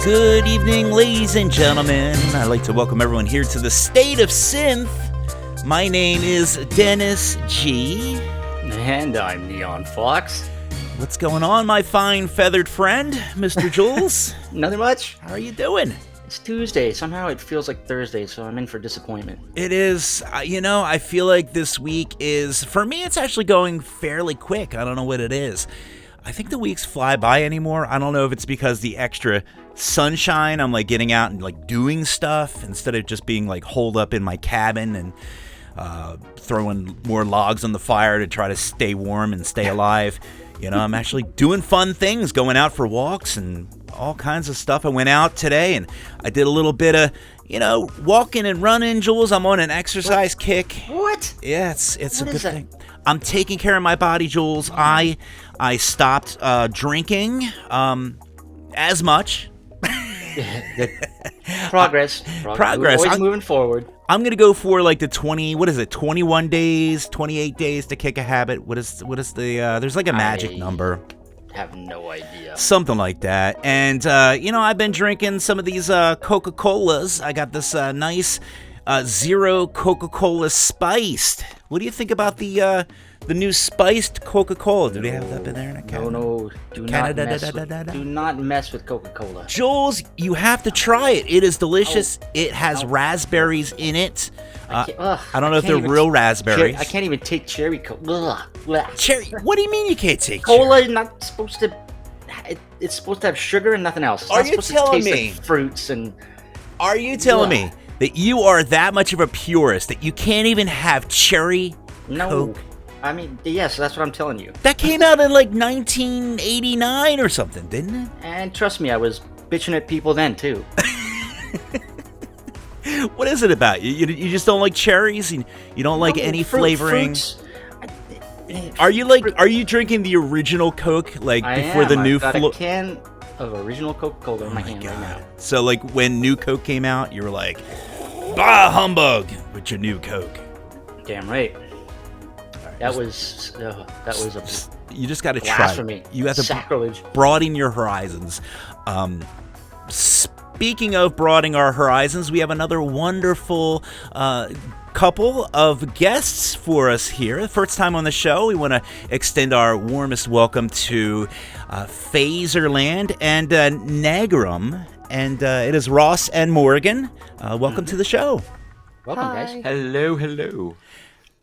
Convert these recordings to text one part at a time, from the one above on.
Good evening, ladies and gentlemen. I'd like to welcome everyone here to the State of Synth. My name is Dennis G. And I'm Neon Fawkes. What's going on, my fine feathered friend, Mr. Jules? Nothing much. How are you doing? It's Tuesday. Somehow it feels like Thursday, so I'm in for disappointment. It is. I feel like this week is, for me, it's actually going fairly quick. I don't know what it is. I think the weeks fly by anymore. I don't know if it's because the extra sunshine, I'm like getting out and like doing stuff instead of just being like holed up in my cabin and throwing more logs on the fire to try to stay warm and stay alive. I'm actually doing fun things, going out for walks and all kinds of stuff. I went out today and I did a little bit of, walking and running, Jules. I'm on an exercise kick. What? Yeah, it's a good thing. I'm taking care of my body, Jules. I stopped drinking as much. Progress. Always moving forward. I'm going to go for like the 21 days, 28 days to kick a habit. What is the, there's like a magic number. Have no idea. Something like that. And, I've been drinking some of these Coca-Colas. I got this nice Zero Coca-Cola Spiced. What do you think about the new spiced Coca-Cola? Do they have that in there? No. Do not mess with Coca-Cola. Jules, you have to try it. It is delicious. It has raspberries in it. I don't know if they're real raspberries. I can't even take cherry cola. Cherry? What do you mean you can't take cola? Cherry? Not supposed to. It's supposed to have sugar and nothing else. It's Are not you telling to taste me? Like fruits and. Are you telling me that you are that much of a purist that you can't even have cherry Coke? I mean, yes, that's what I'm telling you. That came out in like 1989 or something, didn't it? And trust me, I was bitching at people then too. What is it about you? You just don't like cherries? You don't like any flavoring? Fruits. Are you drinking the original Coke before the new? I've got a can of original Coca-Cola in my hand right now. So like when new Coke came out, you were like, "Bah humbug!" with your new Coke. Damn right. That was you just got to try. Blasphemy. You have to sacrilege. Broaden your horizons. Speaking of broadening our horizons, we have another wonderful couple of guests for us here. First time on the show, we want to extend our warmest welcome to Phaserland and Nagrom, and it is Ross and Morgan. Welcome to the show. Welcome, Hi. guys. Hello.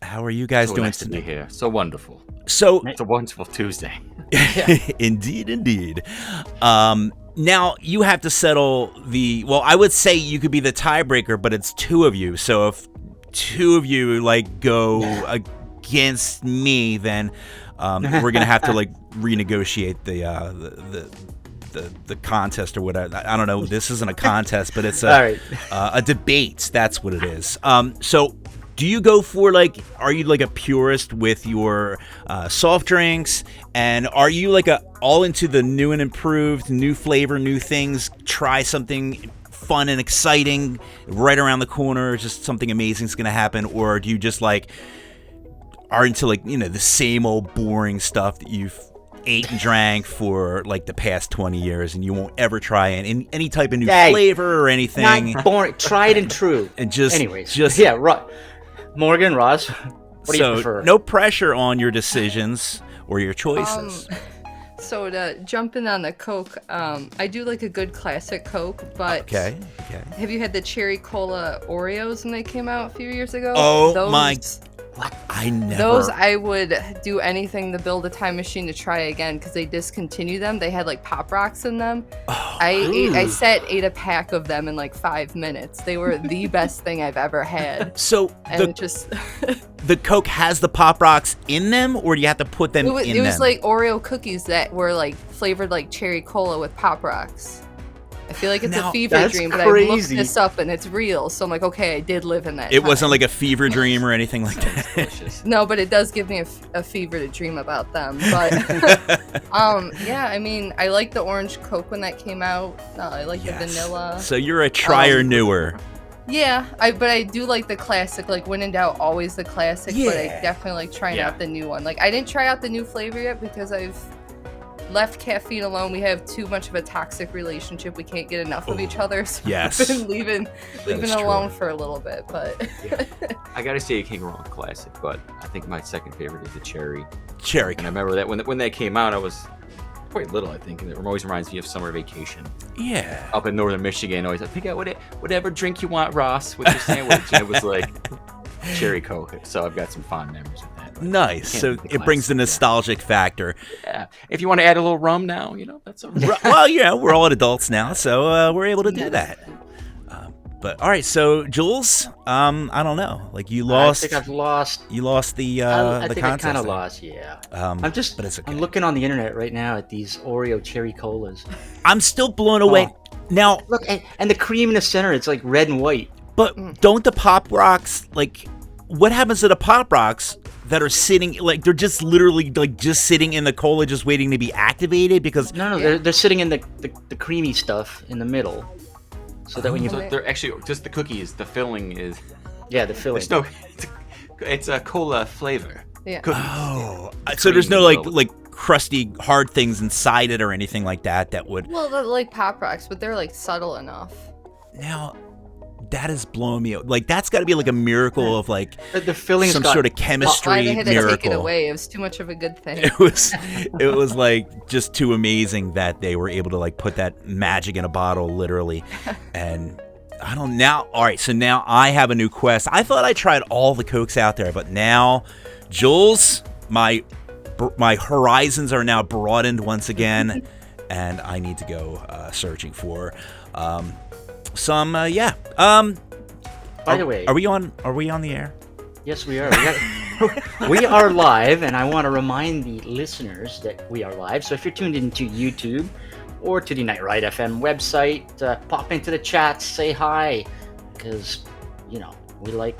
How are you guys doing nice today? To be here. So wonderful. So it's a wonderful Tuesday. Indeed. Now you have to settle I would say you could be the tiebreaker, but it's two of you. So if two of you go against me, then we're gonna have to renegotiate the contest or whatever. I don't know. This isn't a contest, but it's a debate. That's what it is. So. Do you go for are you a purist with your soft drinks, and are you all into the new and improved, new flavor, new things, try something fun and exciting right around the corner, just something amazing is going to happen, or do you just are into the same old boring stuff that you've ate and drank for the past 20 years and you won't ever try any type of new flavor or anything? Not boring, tried and true. And just right. Morgan, Ross, what do you prefer? No pressure on your decisions or your choices. So to jump in on the Coke, I do like a good classic Coke, but okay. Have you had the cherry cola Oreos when they came out a few years ago? What? I never. Those I would do anything to build a time machine to try again because they discontinued them. They had Pop Rocks in them. I ate a pack of them in 5 minutes. They were the best thing I've ever had. So the Coke has the Pop Rocks in them, or do you have to put them in them? It was Oreo cookies that were flavored like cherry cola with Pop Rocks. I feel like it's a fever dream, but I looked this up and it's real. So I'm like, okay, I did live in that. It wasn't a fever dream or anything like that. No, but it does give me a fever to dream about them. But yeah, I mean, I like the orange Coke when that came out. I like the vanilla. So you're a trier newer. Yeah, but I do like the classic. When in doubt, always the classic. Yeah. But I definitely like trying out the new one. I didn't try out the new flavor yet because I've left caffeine alone. We have too much of a toxic relationship. We can't get enough of each other. So yes. we've been leaving alone for a little bit. But I gotta say, King Wrong classic. But I think my second favorite is the cherry. Cherry. And I remember that when they came out, I was quite little, I think, and it always reminds me of summer vacation. Yeah. Up in northern Michigan, always like, pick out whatever drink you want, Ross, with your sandwich. And it was like cherry Coke. So I've got some fond memories of that. Nice. So it brings the nostalgic factor. Yeah. If you want to add a little rum now, that's all right. Well, we're all adults now, so we're able to do that. But all right, so Jules, I don't know. Like you lost. I think I've lost. You lost the I think contest. I kind of lost. Yeah. But it's okay. I'm looking on the internet right now at these Oreo cherry colas. I'm still blown away. Now look, and the cream in the center, it's like red and white. But don't the Pop Rocks, like, what happens to the Pop Rocks that are sitting, like, they're just literally, like, just sitting in the cola just waiting to be activated? Because no, they're sitting in the creamy stuff in the middle. So that when you they're actually just the cookies. The filling is the filling. It's a cola flavor. Yeah. Cookies. Oh, so there's no like crusty hard things inside it or anything like that would. Well, they're like Pop Rocks, but they're like subtle enough. Now, that is blowing me out. Like that's got to be like a miracle of like the filling some sort of chemistry they had to miracle. take it away. It was too much of a good thing. It was like just too amazing that they were able to like put that magic in a bottle, literally. And I don't now. All right, so now I have a new quest. I thought I tried all the Cokes out there, but now, Jules, my horizons are now broadened once again, and I need to go searching for some. By the way, are we on the air? Yes, we are. We are live, and I want to remind the listeners that we are live. So if you're tuned into YouTube or to the Night Ride FM website, pop into the chat, say hi, because we like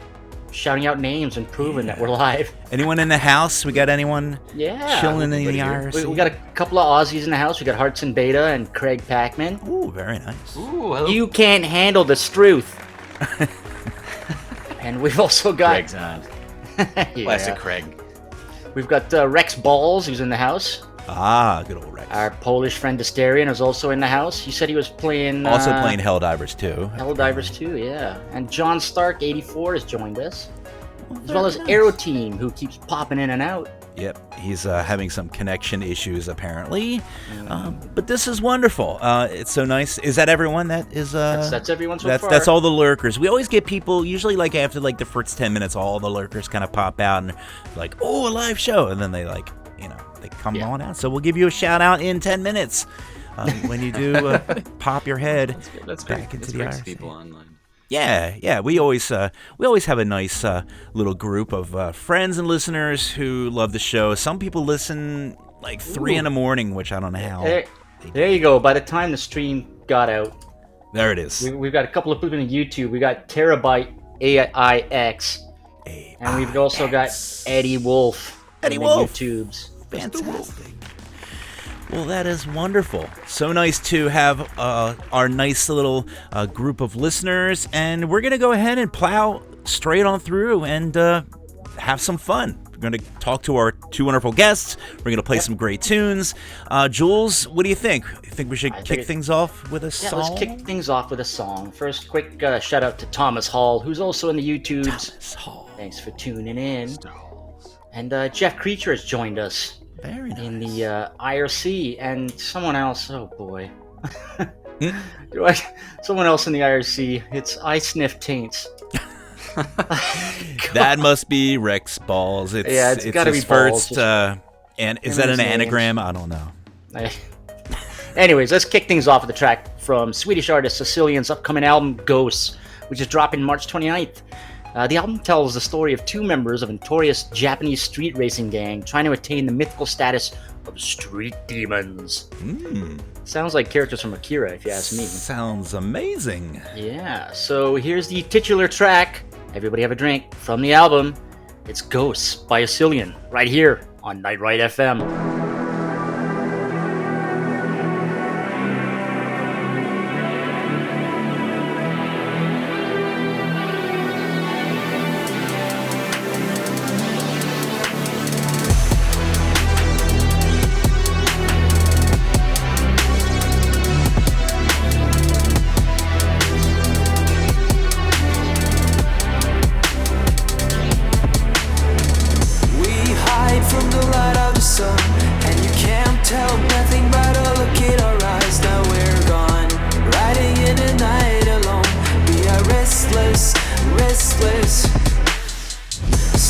shouting out names and proving that we're live. Anyone in the house? We got anyone chilling in the IRC? We got a couple of Aussies in the house. We got Hearts and Beta and Craig Pacman. Ooh, very nice. Ooh, hello. You can't handle the struth. And we've also got Craig's on. Classic Craig. We've got Rex Balls, who's in the house. Ah, good old Rex. Our Polish friend Asterion is also in the house. He said he was playing... Also playing Helldivers 2. Helldivers 2, yeah. And John Stark, 84, has joined us. As well as Aero Team, who keeps popping in and out. Yep, he's having some connection issues, apparently. But this is wonderful. It's so nice. Is that everyone that is... That's everyone so far. That's all the lurkers. We always get people, usually like after like the first 10 minutes, all the lurkers kind of pop out and like, oh, a live show. And then they like, they come on out. So we'll give you a shout out in 10 minutes when you do pop your head back into the IRC. People online. Yeah. We always have a nice little group of friends and listeners who love the show. Some people listen like 3 in the morning, which I don't know how. There you go. By the time the stream got out, there it is. We've got a couple of people on YouTube. We got Terabyte AIX, and we've also got Eddie Wolf. Eddie Wolf. YouTubes. Fantastic. Well, that is wonderful. So nice to have our nice little group of listeners, and we're going to go ahead and plow straight on through and have some fun. We're going to talk to our 2 wonderful guests. We're going to play some great tunes. Jules, what do you think? You think we should kick things off with a song? Let's kick things off with a song. First, quick shout out to Thomas Hall, who's also in the YouTubes. Thomas Hall. Thanks for tuning in. And Jeff Creature has joined us. Very nice. In the IRC, and someone else, oh boy. Someone else in the IRC, it's I Sniff Taints. That must be Rex Balls. It's gotta be first, Balls. And is that an anagram? I don't know. Anyways, let's kick things off with a track from Swedish artist Sicilian's upcoming album, Ghosts, which is dropping March 29th. The album tells the story of 2 members of a notorious Japanese street racing gang trying to attain the mythical status of street demons. Sounds like characters from Akira, if you ask me. Sounds amazing. Yeah, so here's the titular track, everybody have a drink, from the album. It's Ghosts by Sicilian, right here on Night Ride FM.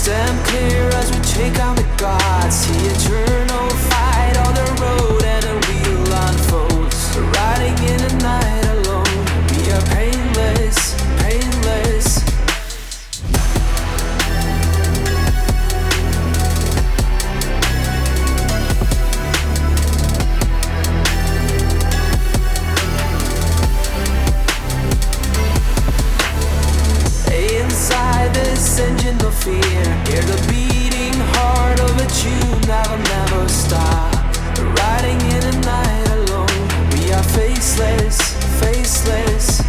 Stand clear as we take on the gods. See eternal fight on the road, and a wheel unfolds. Riding in the night alone, we are painless, painless. Inside this engine of fear, hear the beating heart of a tune that'll never stop. Riding in the night alone, we are faceless, faceless.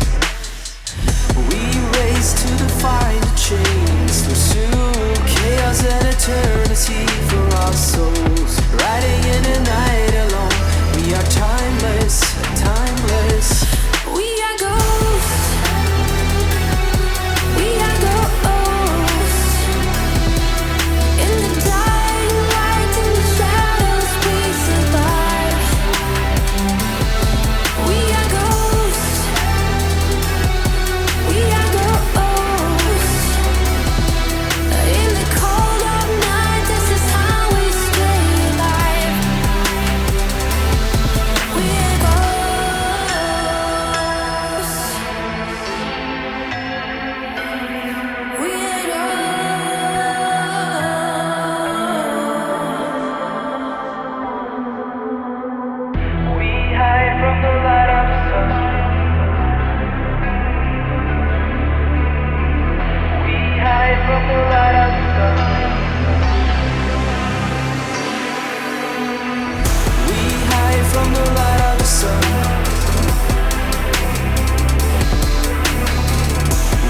We race to define the chains, pursue chaos and eternity for our souls. Riding in the night alone, we are timeless, timeless. We are ghosts. We are ghosts. In the dying light, in the shadows, we survive. We are ghosts. We are ghosts. In the cold of night, this is how we stay alive. We are ghosts. We are ghosts. We hide from the light of the sun. We hide from the light of the sun. We hide from the light of the sun.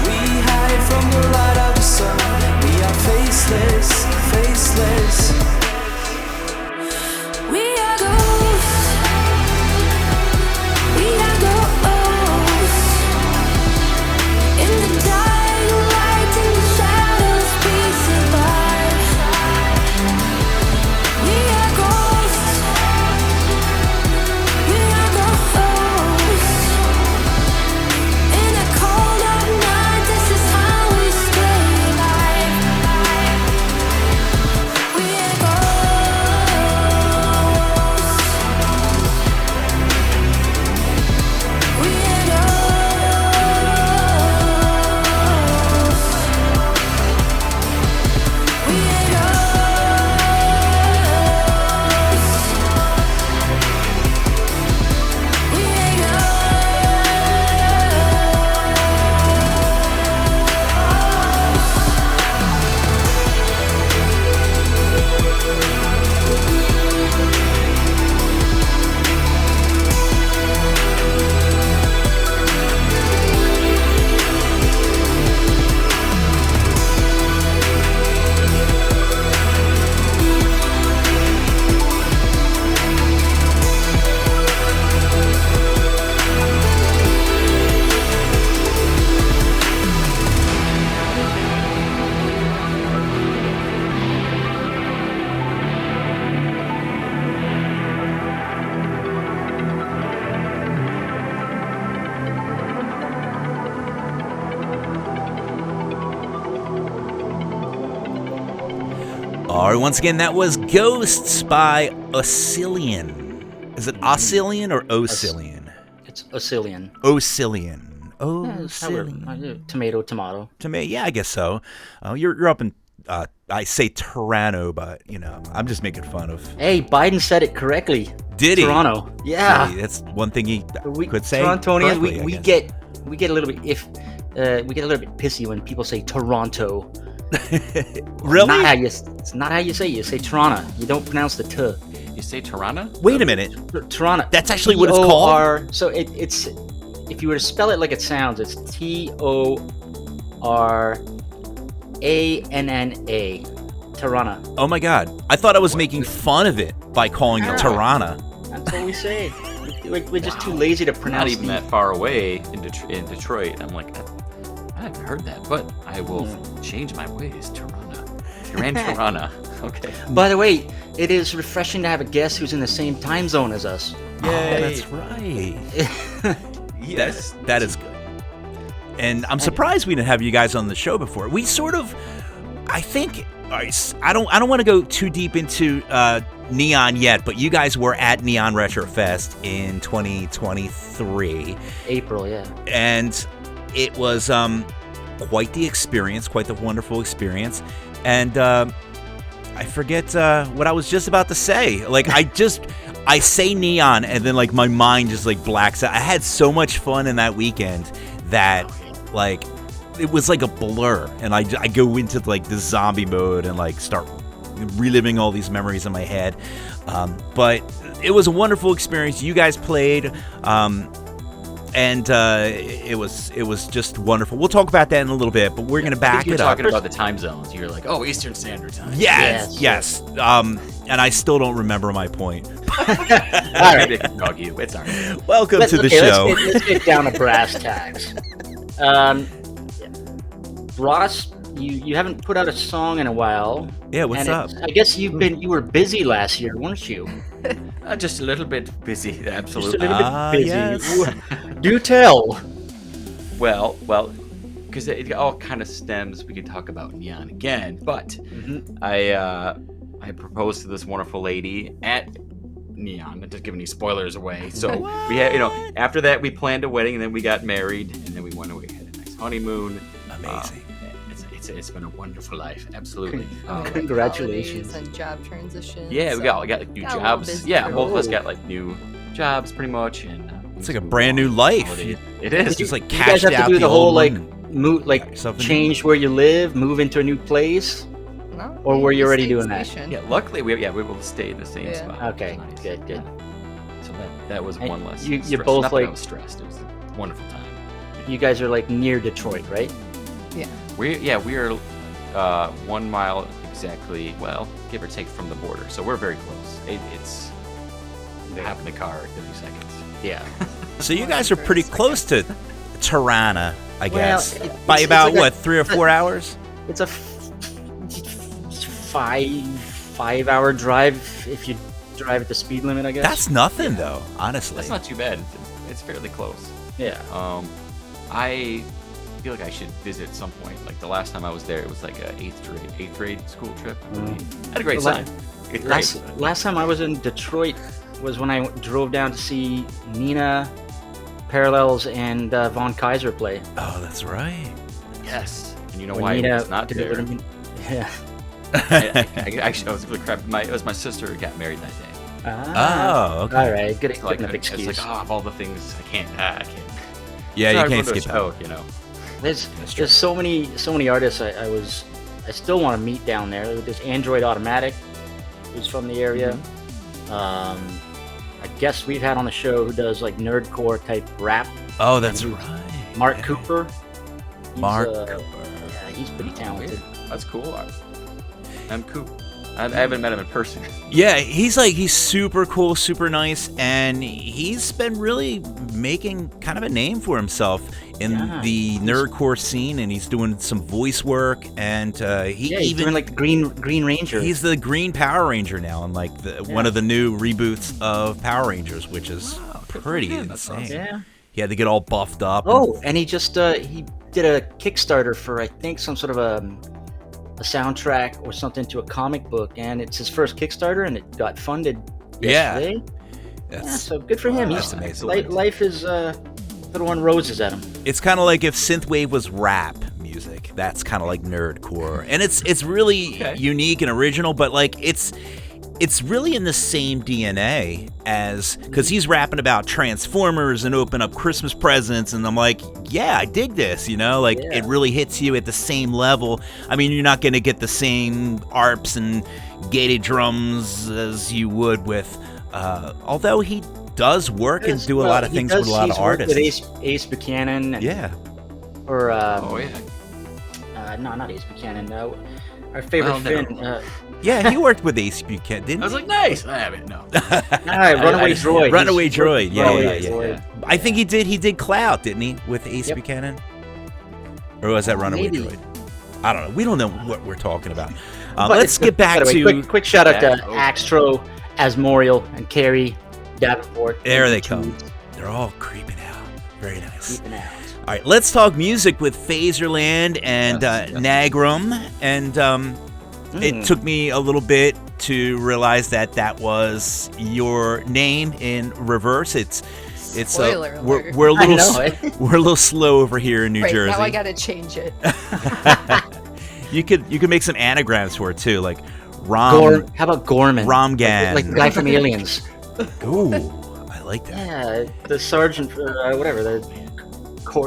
We hide from the light of the sun. We are faceless, faceless. We are ghosts. We are ghosts. In the dying light, in the shadows, we survive. We are ghosts. We are ghosts. In the cold of night, this is how we stay alive. We are ghosts. We are ghosts. We are ghosts. We All right, once again, that was Ghosts by Oscillion. Is it Oscillion or Oscillion? It's Oscillion. Oscillion. That's how tomato, tomato. Tomato, yeah, I guess so. You're up in, I say Toronto, but, I'm just making fun of. Hey, Biden said it correctly. Did he? Toronto. Yeah. Hey, that's one thing he could say. Torontonians, correctly, we get a little bit we get a little bit pissy when people say Toronto. Really? It's not how you say it. You say Toronto. You don't pronounce the T. You say Tirana? Wait a minute. Toronto. That's actually what it's called? So it's if you were to spell it like it sounds, it's T-O-R-A-N-N-A. Tirana. Oh my God. I thought I was making fun of it by calling it Tirana. That's what we say. We're just too lazy to pronounce. Not even that far away in Detroit. I'm like, I haven't heard that, but I will change my ways. Tirana. Okay. By the way, it is refreshing to have a guest who's in the same time zone as us. Yay. Oh, that's right. Yes. That is good. And I'm surprised we didn't have you guys on the show before. We sort of, I think all right, I don't want to go too deep into Neon yet, but you guys were at Neon Retro Fest in 2023. April, yeah. And it was quite the experience, quite the wonderful experience. And I forget what I was just about to say. Like, I say Neon, and then, like, my mind just, like, blacks out. I had so much fun in that weekend that, like, it was like a blur. And I go into, like, the zombie mode and, like, start reliving all these memories in my head. But it was a wonderful experience. You guys played. And it was just wonderful. We'll talk about that in a little bit, but we're going to back it up. You're talking about the time zones. You're like, oh, Eastern Standard Time. Yes. And I still don't remember my point. All right. It's all right. Welcome to the show. Let's get down to brass tacks. Ross, you haven't put out a song in a while. Yeah, what's up? I guess you were busy last year, weren't you? Just a little bit busy, absolutely. Just a little bit busy. Yes. Do tell. Well, because it all kind of stems. We could talk about Neon again, but I proposed to this wonderful lady at Neon. Not just giving any spoilers away. So we had, after that we planned a wedding, and then we got married, and then we went away, had a nice honeymoon. Amazing. It's been a wonderful life, absolutely. Congratulations. And job transition. Yeah, we got like new jobs. Yeah, both of us got like new jobs, pretty much, and it's like a brand new life. It is. Just like you guys cashed have to out do the whole like move, change where you live, move into a new place, No, or were you already doing that? Yeah, luckily we were able to stay in the same spot. Okay, Nice. good. So that was And one less. you stress. both, Not that I like- was stressed. It was a wonderful time. You guys are like near Detroit, right? Yeah. We are 1 mile exactly. Well, give or take from the border, so we're very close. It's hop in the car 30 seconds. Yeah. So you guys are pretty close to Tirana, I guess. By it's about, like 3 or 4 hours? It's a 5-hour drive if you drive at the speed limit, I guess. That's nothing, though, honestly. That's not too bad. It's fairly close. Yeah. I feel like I should visit at some point. Like the last time I was there, it was like a eighth grade school trip. Had a great time. Last time I was in Detroit was when I drove down to see Nina, Parallels, and Von Kaiser play. Oh, that's right. Yes. And you know When why Nina I was not there? delivered me- Yeah. Actually, I was really crap. It was my sister who got married that day. Oh, okay. All right. Good So enough it's excuse. like, of all the things, I can't. Yeah, Sorry, you can't go to a skip show, out. There's so many artists I still want to meet down there. There's Android Automatic, who's from the area. I guess we've had on the show who does like nerdcore type rap. Oh, that's And right. Mark Yeah. Cooper. Mark Yeah, Cooper. he's pretty talented. That's cool. I'm Coop. I haven't met him in person. Yeah, he's super cool, super nice, and he's been really making kind of a name for himself in the nerdcore scene, and he's doing some voice work, and he's doing like the Green Ranger. He's the Green Power Ranger now, and like one of the new reboots of Power Rangers, which is pretty insane. Yeah. He had to get all buffed up. Oh, and he just he did a Kickstarter for I think some sort of a soundtrack or something to a comic book, and it's his first Kickstarter, and it got funded yesterday. So good for him. That's He's amazing. Life is throwing roses at him. It's kind of like if synthwave was rap music. That's kind of like nerdcore, and it's really unique and original. But like it's really in the same DNA as, because he's rapping about Transformers and open up Christmas presents, and I'm like, yeah, I dig this. It really hits you at the same level. I mean, you're not going to get the same arps and gated drums as you would with, although he does work and do a lot of things with a lot of artists. With Ace Buchanan. And, Or no, not Ace Buchanan. Our favorite Finn. Yeah, he worked with Ace Buchanan, didn't he? I was like, nice. I haven't. No. Runaway Droid. Runaway Droid. Runaway Yeah. Droid. I think he did Cloud, didn't he, with Ace Buchanan? Or was that Runaway Maybe. Droid? I don't know. We don't know what we're talking about. Let's get back By the way, to... quick shout out to Axtro, Asmorial, and Carrie Davenport. There they come. They're all creeping out. Very nice. Creeping out. All right, let's talk music with Phaserland and Nagrom. And It took me a little bit to realize that was your name in reverse. It's Spoiler alert. we're a little slow over here in New Jersey. Now I gotta change it. You could make some anagrams for it too, like Rom. How about Gorman? Romgan. Like the guy from Aliens. Ooh, I like that. Yeah, the sergeant, whatever, the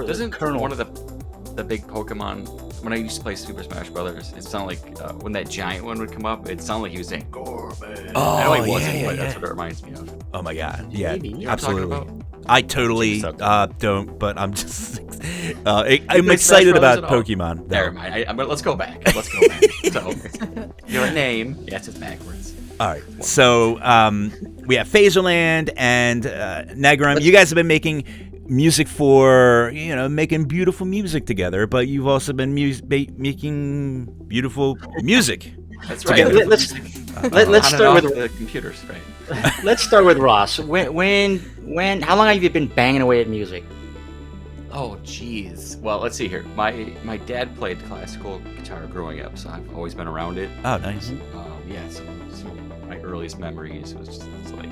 Doesn't colonel. one of the big Pokemon, when I used to play Super Smash Brothers, it sounded like when that giant one would come up, it sounded like he was saying Gorman. Oh, I know he wasn't, yeah, but yeah. that's what it reminds me of. Oh my god, yeah, Maybe. You know what I'm talking absolutely. about? I totally don't, but I'm just I'm Like excited Smash about Brothers Pokemon. Never mind. Let's go back. So, your name, yes, it's backwards. All right, so we have Phaserland and Nagram. You guys have been making music for, making beautiful music together, but you've also been making beautiful music. That's right. Let's start with the computers, right? Let's start with Ross. When? How long have you been banging away at music? Oh, jeez. Well, let's see here. My dad played classical guitar growing up, so I've always been around it. Oh, nice. Yeah, so my earliest memories was just like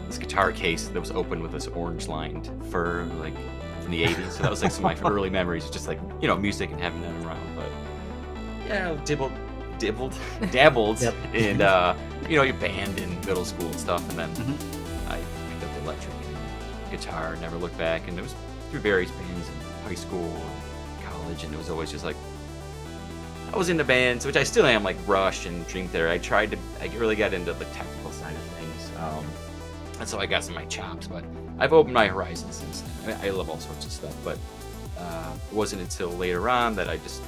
this guitar case that was open with this orange-lined fur, like from the '80s. So that was like some of my early memories, just like music and having that around. But yeah, dabbled Yep. in your band in middle school and stuff, and then I picked up the electric guitar, never looked back, and it was through various bands in high school and college, and it was always just like I was into bands, which I still am, like Rush and Dream Theater. I really got into the technical side of things, and so I got some of my chops, but I've opened my horizons since then. I love all sorts of stuff, but it wasn't until later on that I just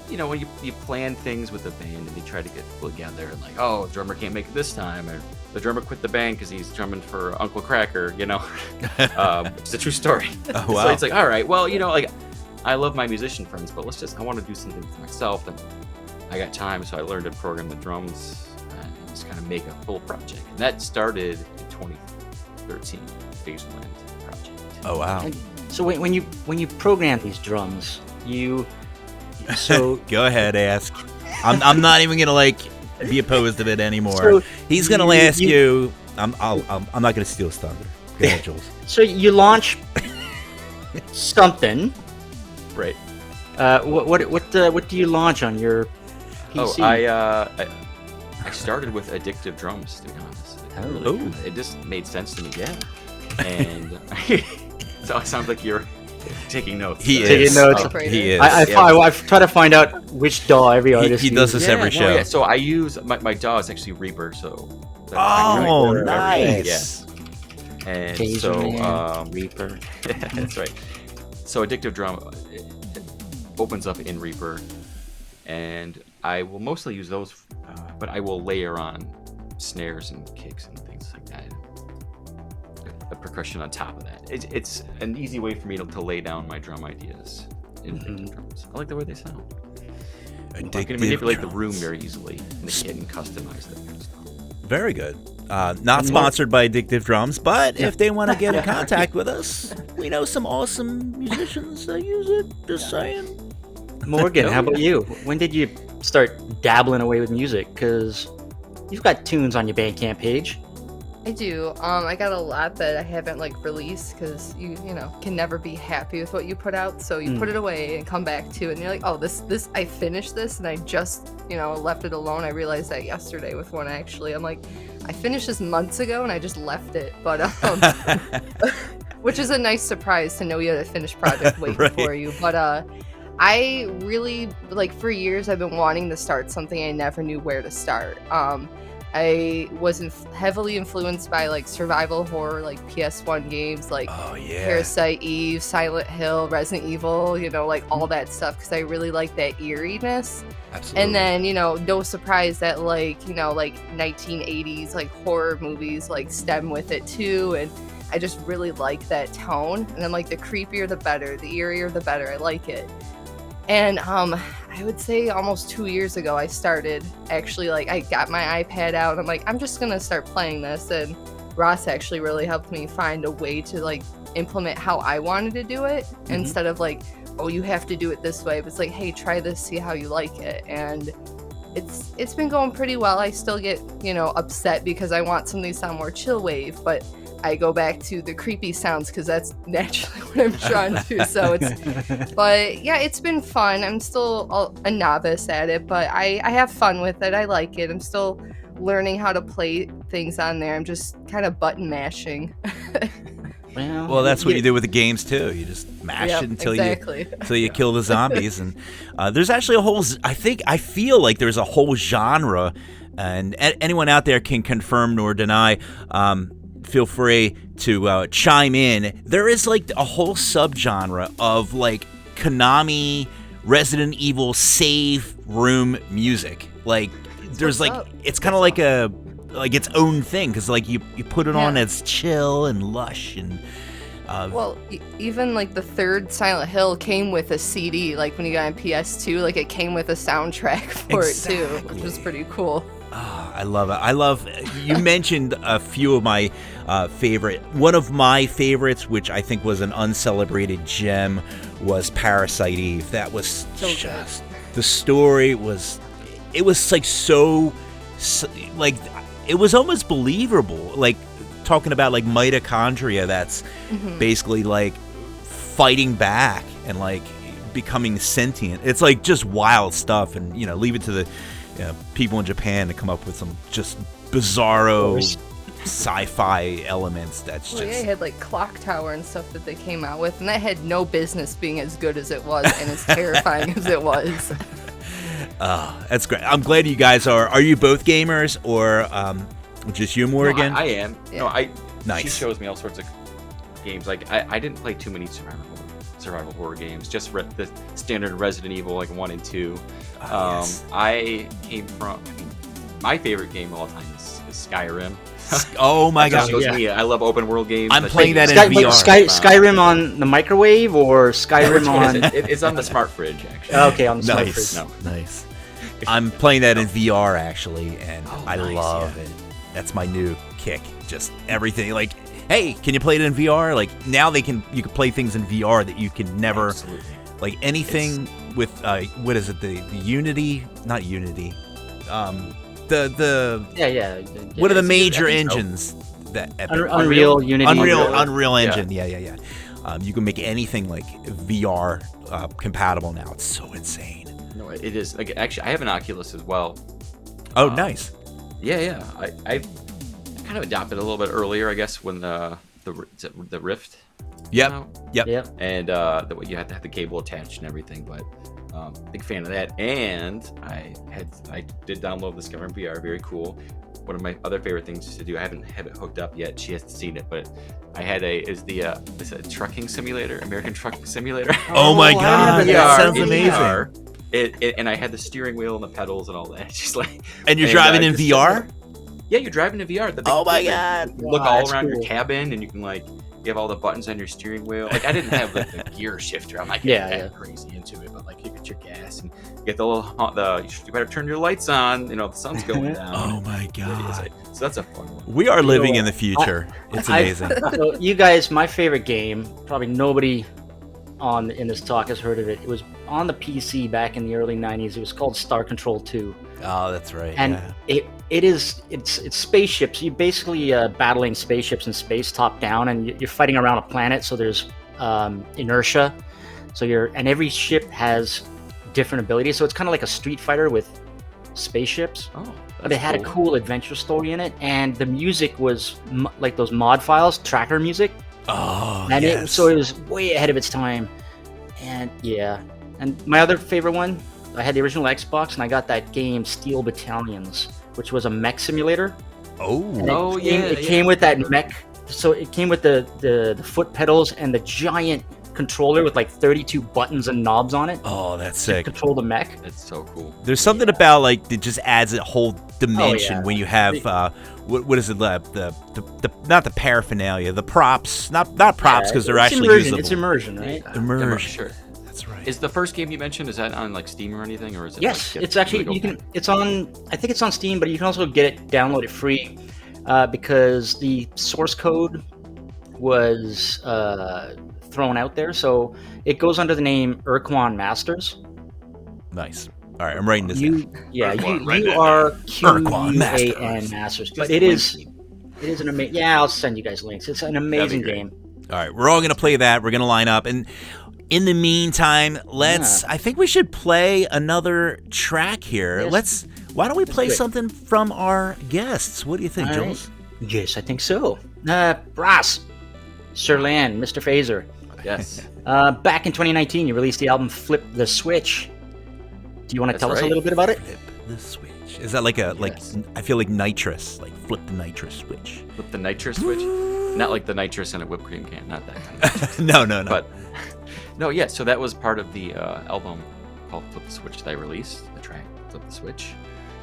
when you plan things with a band and they try to get people together and like, oh, drummer can't make it this time, or the drummer quit the band because he's drumming for Uncle Cracker, which is a true story. Oh, wow. So it's like, all right, well, like I love my musician friends, but I want to do something for myself, and I got time, so I learned to program the drums and just kind of make a full project, and that started in 2013, Phaserland project. Oh, wow. And so when you program these drums, Go ahead, ask. I'm not even gonna be opposed to it anymore. So He's gonna ask you. I'm not gonna steal his thunder. Go ahead, Jules. So you launch something. Right. What do you launch on your PC? Oh, I started with addictive drums, to be honest. It just made sense to me, yeah. And so it sounds like you're taking notes. He Taking is. notes. He is. I've tried to find out which DAW every artist He does this uses. every show. Yeah. So I use my DAW is actually Reaper. So Oh, Reaper, nice. Yeah. And Phaserland, Reaper. That's right. So addictive drum it opens up in Reaper, and I will mostly use those, but I will layer on snares and kicks and things like that. A percussion on top of that. It's an easy way for me to lay down my drum ideas in addictive drums. I like the way they sound. I can manipulate the room very easily and customize that kind of stuff. Very good. Not sponsored by Addictive Drums, but if they want to get in contact with us, we know some awesome musicians that use it. Just saying. Morgan, how about you? When did you start dabbling away with music? Because you've got tunes on your Bandcamp page. I do. I got a lot that I haven't released because you can never be happy with what you put out. So you put it away and come back to it, and you're like, oh, this I finished this, and I just left it alone. I realized that yesterday with one actually. I'm like, I finished this months ago and I just left it, but which is a nice surprise to know you had a finished project waiting Right. for you. But I really for years I've been wanting to start something. I never knew where to start. I was heavily influenced by survival horror, PS1 games, Oh yeah. Parasite Eve, Silent Hill, Resident Evil, all that stuff, because I really like that eeriness. Absolutely. And then, no surprise that 1980s horror movies stem with it too, and I just really like that tone. And then the creepier the better, the eerier the better. I like it. And I would say almost 2 years ago I started actually I got my iPad out and I'm like, I'm just gonna start playing this, and Ross actually really helped me find a way to implement how I wanted to do it instead of oh, you have to do it this way. But it's hey, try this, see how you like it. And it's been going pretty well. I still get, upset because I want something to sound more chill wave, but I go back to the creepy sounds because that's naturally what I'm drawn to. So but yeah, it's been fun. I'm still a novice at it, but I have fun with it. I like it. I'm still learning how to play things on there. I'm just kind of button mashing. Well, that's what you do with the games too. You just mash it until you kill the zombies. And there's actually a whole. I feel like there's a whole genre, and anyone out there can confirm nor deny. Feel free to chime in. There is like a whole subgenre of like Konami Resident Evil save room music. Like there's like it's kind of like its own thing because like you put it on as chill and lush and even like the third Silent Hill came with a CD, like when you got on PS2, like it came with a soundtrack for it too, which was pretty cool. Oh, I love you mentioned a few of my favorite. One of my favorites, which I think was an uncelebrated gem, was Parasite Eve. That was just the story was like so like it was almost believable, like talking about like mitochondria that's basically like fighting back and like becoming sentient. It's like just wild stuff, and leave it to the people in Japan to come up with some just bizarro sci-fi elements. That's just it had like Clock Tower and stuff that they came out with, and that had no business being as good as it was and as terrifying as it was. That's great. I'm glad you guys are you both gamers or just you more again? I am. Yeah. Nice. She shows me all sorts of games. Like I didn't play too many survival horror games. Just the standard Resident Evil like 1 and 2. Yes. I came from my favorite game of all time is Skyrim. Oh my god! I love open world games. I'm playing that in VR. Skyrim on the microwave or Skyrim on? It's on the smart fridge actually. Okay, on the smart fridge. No. Nice. I'm playing that in VR actually, and I love it. That's my new kick. Just everything. Like, hey, can you play it in VR? Like now you can play things in VR that you can never. Absolutely. Like anything with what is it? The Unity? Not Unity. What are the major engines that Unreal, Unity, Unreal Engine? Yeah. You can make anything like VR compatible now. It's so insane. No, it is. Like actually, I have an Oculus as well. Oh, nice. Yeah. I kind of adopted a little bit earlier, I guess, when the Rift. Yep. And you have to have the cable attached and everything, but big fan of that. And I did download the Skyrim VR, very cool. One of my other favorite things to do, I haven't had it hooked up yet. She hasn't seen it, but I had is a trucking simulator, American Truck Simulator. Oh my god, that sounds amazing. And I had the steering wheel and the pedals and all that. Just like, and you're driving in VR? Yeah, you're driving in VR. Oh my god! You look all around your cabin, and you can like. You have all the buttons on your steering wheel. Like I didn't have like the gear shifter. I'm like crazy into it, but like you get your gas and you get the little you better turn your lights on. The sun's going down. Oh my god! So that's a fun one. We are living in the future. It's amazing. So you guys, my favorite game. Probably nobody in this talk has heard of it. It was on the PC back in the early '90s. It was called Star Control 2. Oh, that's right. And it's spaceships. You're basically battling spaceships in space, top down, and you're fighting around a planet. So there's inertia. And every ship has different abilities. So it's kind of like a Street Fighter with spaceships. Oh, but it had a cool adventure story in it, and the music was like those mod files, tracker music. Oh, and yes. it was way ahead of its time. And and my other favorite one. I had the original Xbox, and I got that game Steel Battalions, which was a mech simulator. It came with that mech. So it came with the foot pedals and the giant controller with like 32 buttons and knobs on it. Oh, that's sick. To control the mech. That's so cool. There's something about like it just adds a whole dimension when you have what is it? The not the paraphernalia, the props, not props because they're actually usable. It's immersion, right? Immersion. Sure. That's right. Is the first game you mentioned, is that on like Steam or anything, or is it? Yes, like, it's actually it's on. I think it's on Steam, but you can also download it free, because the source code was thrown out there, so it goes under the name Urquan Masters. Nice. All right, I'm writing this down. You are Urquan QUAN Masters, but it is an amazing. Yeah, I'll send you guys links. It's an amazing game. All right, we're all gonna play that. We're gonna line up, and in the meantime, I think we should play another track here. Yes. Why don't we play something from our guests? What do you think, Jules? Right. Yes, I think so. Brass, Sir Land, Mr. Phaser. Yes. Back in 2019, you released the album "Flip the Switch." Do you want to tell us a little bit about it? Flip the switch. Is that like I feel like nitrous, like flip the nitrous switch. Flip the nitrous switch? Not like the nitrous in a whipped cream can, not that kind of No. But no, yeah, so that was part of the album called Flip the Switch that I released, the track Flip the Switch.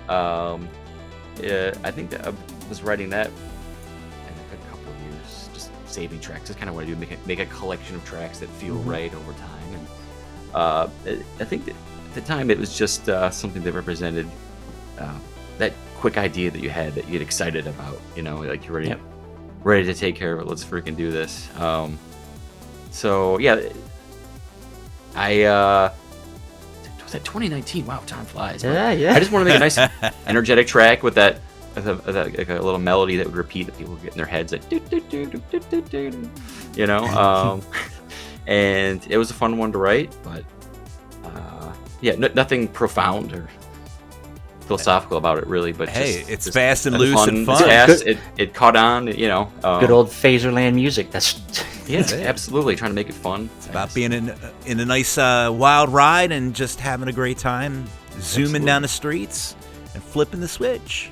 I think that I was writing that in a couple of years, just saving tracks. That's kind of what I do, make a collection of tracks that feel right over time. And I think that at the time it was just something that represented that quick idea that you had, that you get excited about, like you're ready to take care of it. Let's freaking do this. So yeah, was that 2019? Wow, time flies. Yeah. I just want to make a nice, energetic track with that, like a little melody that would repeat, that people would get in their heads, like do do do do do do do. And it was a fun one to write, but nothing profound or philosophical about it, really. But it's fast and loose and fun. It's fast. It caught on. Good old Phaserland music. That's absolutely trying to make it fun. It's about being in a nice wild ride and just having a great time, zooming down the streets and flipping the switch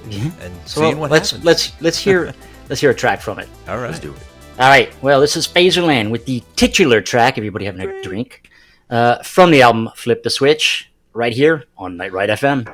and seeing what happens. Let's hear a track from it. All right, let's do it. All right. Well, this is Phaserland with the titular track. Everybody having a drink from the album "Flip the Switch," right here on Night Ride FM.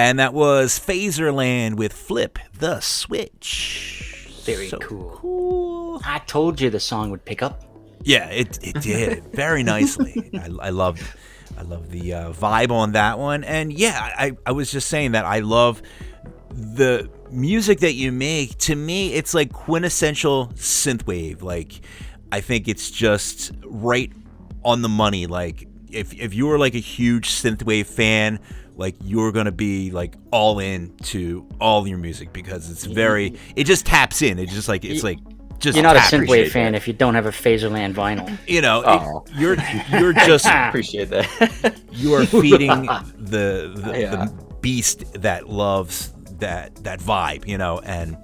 And that was Phaserland with Flip the Switch. Very So cool. I told you the song would pick up. Yeah, it did very nicely. I love the vibe on that one. And yeah, I was just saying that I love the music that you make. To me, it's like quintessential synthwave. Like, I think it's just right on the money. Like, if you were like a huge synthwave fan, like, you're gonna be like all in to all your music because it's very. It just taps in. It's just like just. You're not a synthwave fan if you don't have a Phaserland vinyl. You know, you're just Appreciate that. you are feeding the beast that loves that vibe, you know, and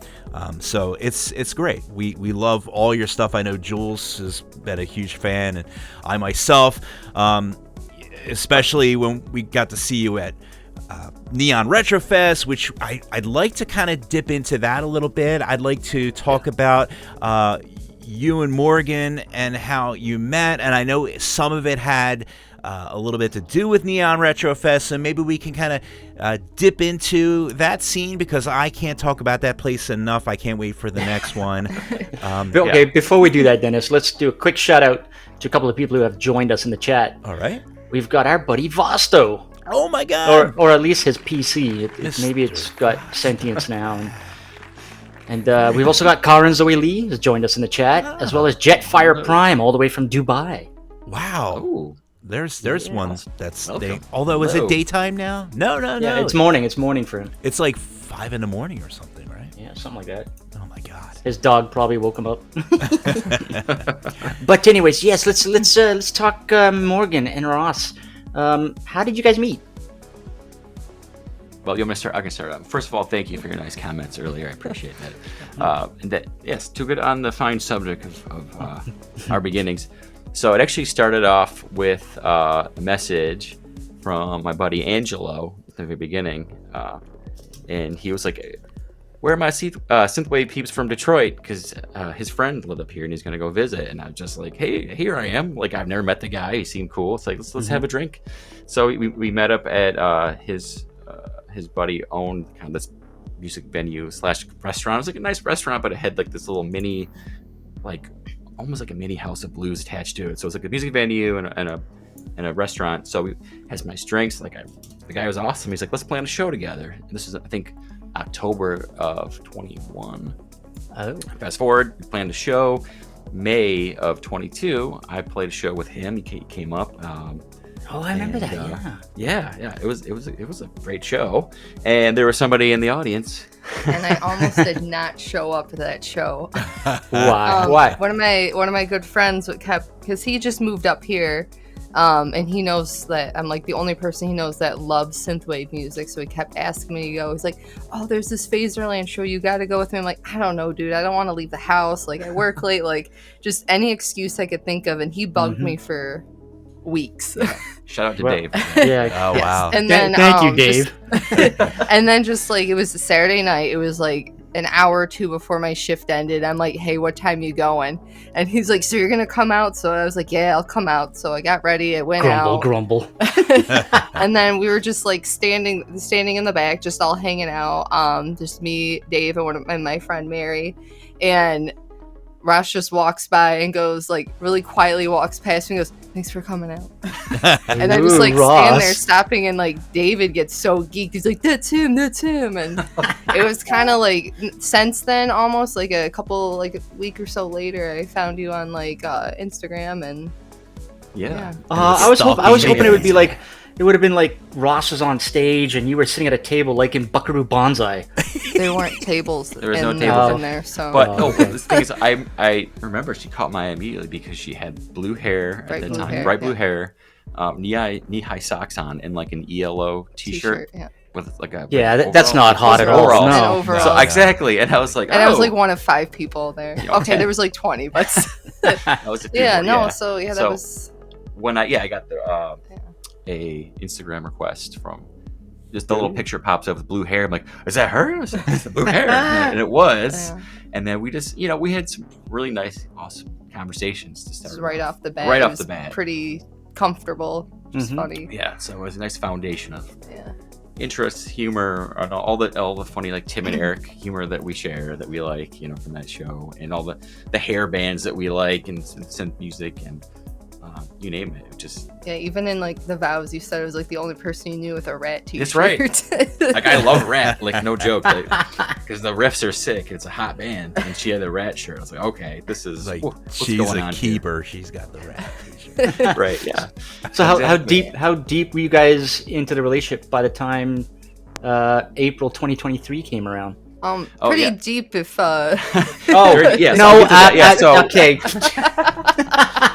so it's great. We love all your stuff. I know Jules has been a huge fan, and I myself, especially when we got to see you at Neon Retro Fest, which I'd like to kind of dip into that a little bit. I'd like to talk about you and Morgan and how you met, and I know some of it had a little bit to do with Neon Retro Fest, so maybe we can kind of dip into that scene because I can't talk about that place enough. I can't wait for the next one. Okay, before we do that, Dennis, let's do a quick shout out to a couple of people who have joined us in the chat. All right. We've got our buddy Vosto. Oh my God! Or at least his PC. Maybe it's got sentience now. And we've also got Karen Zoe Lee has joined us in the chat, as well as Jetfire Prime, all the way from Dubai. Wow. Ooh. There's one that's Welcome. although is it daytime now? No. Yeah, it's morning. It's morning for him. It's like 5 a.m. or something, right? Yeah, something like that. Oh my God. His dog probably woke him up. But anyways, yes, let's talk Morgan and Ross. How did you guys meet? Well, you want me to start? I can start. First of all, thank you for your nice comments earlier. I appreciate that. And that, yes, too good on the fine subject of our beginnings. So it actually started off with a message from my buddy Angelo at the very beginning, and he was like, "Where are my synthwave peeps from Detroit?" Because his friend lived up here and he's gonna go visit. And I was just like, "Hey, here I am." Like, I've never met the guy. He seemed cool. It's like, let's have a drink. So we met up at his buddy owned kind of this music venue / restaurant. It was like a nice restaurant, but it had like this little mini, like almost like a mini house of blues attached to it. So it's like a music venue and a restaurant. So we had some nice drinks. Like, the guy was awesome. He's like, let's plan a show together. And this is, I think, October of 21. Oh. Fast forward, we planned a show. May of 22, I played a show with him. He came up. I remember that. Yeah. It was a great show, and there was somebody in the audience. And I almost did not show up to that show. Why? Why? One of my good friends because he just moved up here, and he knows that I'm like the only person he knows that loves synthwave music. So he kept asking me to go. He's like, "Oh, there's this Phaserland show. You got to go with me." I'm like, "I don't know, dude. I don't want to leave the house. Like, I work late. Like, just any excuse I could think of." And he bugged me for weeks. Shout out to Dave. Yeah. Oh wow. And then thank you, Dave. And then just like it was a Saturday night. It was like an hour or two before my shift ended. I'm like, "Hey, what time you going?" And he's like, "So you're gonna come out?" So I was like, "Yeah, I'll come out." So I got ready. I went out. Grumble. And then we were just like standing in the back, just all hanging out. Just me, Dave, and my friend Mary, and Ross just walks by and goes like really quietly walks past me and goes, "Thanks for coming out." And I just like stand there stopping, and like David gets so geeked. He's like, that's him. And it was kind of like since then, almost like a week or so later, I found you on like Instagram and Yeah. I was hoping it would be like, it would have been like Ross was on stage and you were sitting at a table like in Buckaroo Banzai. There weren't tables. There was no tables in there. So, but the thing is, I remember she caught my eye immediately because she had blue hair at the time, bright blue hair, knee-high socks on, and like an ELO t-shirt. With like a that's not hot at all. No. So exactly, and I was like, and I was like one of 5 people there. Okay, there was like 20, but that was So that was when I got the a Instagram request from just the little picture pops up with blue hair. I'm like, is that her? Is that blue hair? And it was. And then we just, we had some really nice, awesome conversations to start. Right off the bat. Right off the bat. Pretty comfortable. Just funny. Yeah. So it was a nice foundation of, interests, humor, and all the funny like Tim and Eric humor that we share, that we like, from that show, and all the hair bands that we like, and synth music, and you name it. Just even in like the vows, you said it was like the only person you knew with a rat t-shirt. That's right. Like, I love Rat, like, no joke, because the riffs are sick. It's a hot band, and she had the Rat shirt. I was like, okay, this is like, what's she's going a on keeper. She's got the Rat t-shirt. Right? Yeah. So how deep were you guys into the relationship by the time April 2023 came around? Pretty deep if Oh yes, no, okay.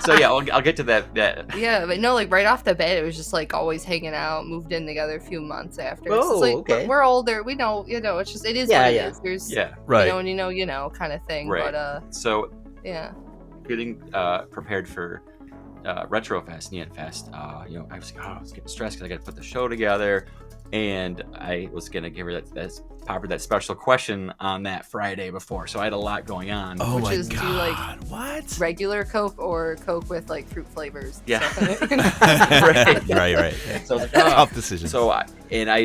So yeah, I'll get to that. Yeah, but no, like right off the bat, it was just like always hanging out. Moved in together a few months after. Oh, it's like, okay. We're older. We know, it's just, it is what it is. There's, right. and you know, kind of thing. Right. But so yeah, getting prepared for Retrofest, Neon Fest. I was getting stressed because I got to put the show together, and I was gonna give her that special question on that Friday before, so I had a lot going on. Oh my God! Do you like what? Regular Coke or Coke with like fruit flavors? Yeah. right. Yeah. So I was like, tough decision. So I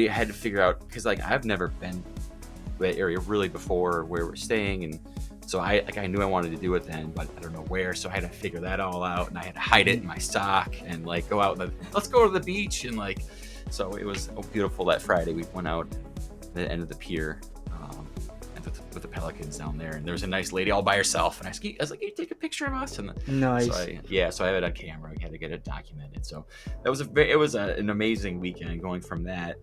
had to figure out, because like I've never been to that area really before where we're staying, and so I knew I wanted to do it then, but I don't know where. So I had to figure that all out, and I had to hide it in my sock and like go out and let's go to the beach, and like, so it was beautiful that Friday. We went out at the end of the pier with the pelicans down there, and there was a nice lady all by herself, and I was like, "Hey, take a picture of us." And nice. So I have it on camera. We had to get it documented. So that was an amazing weekend, going from that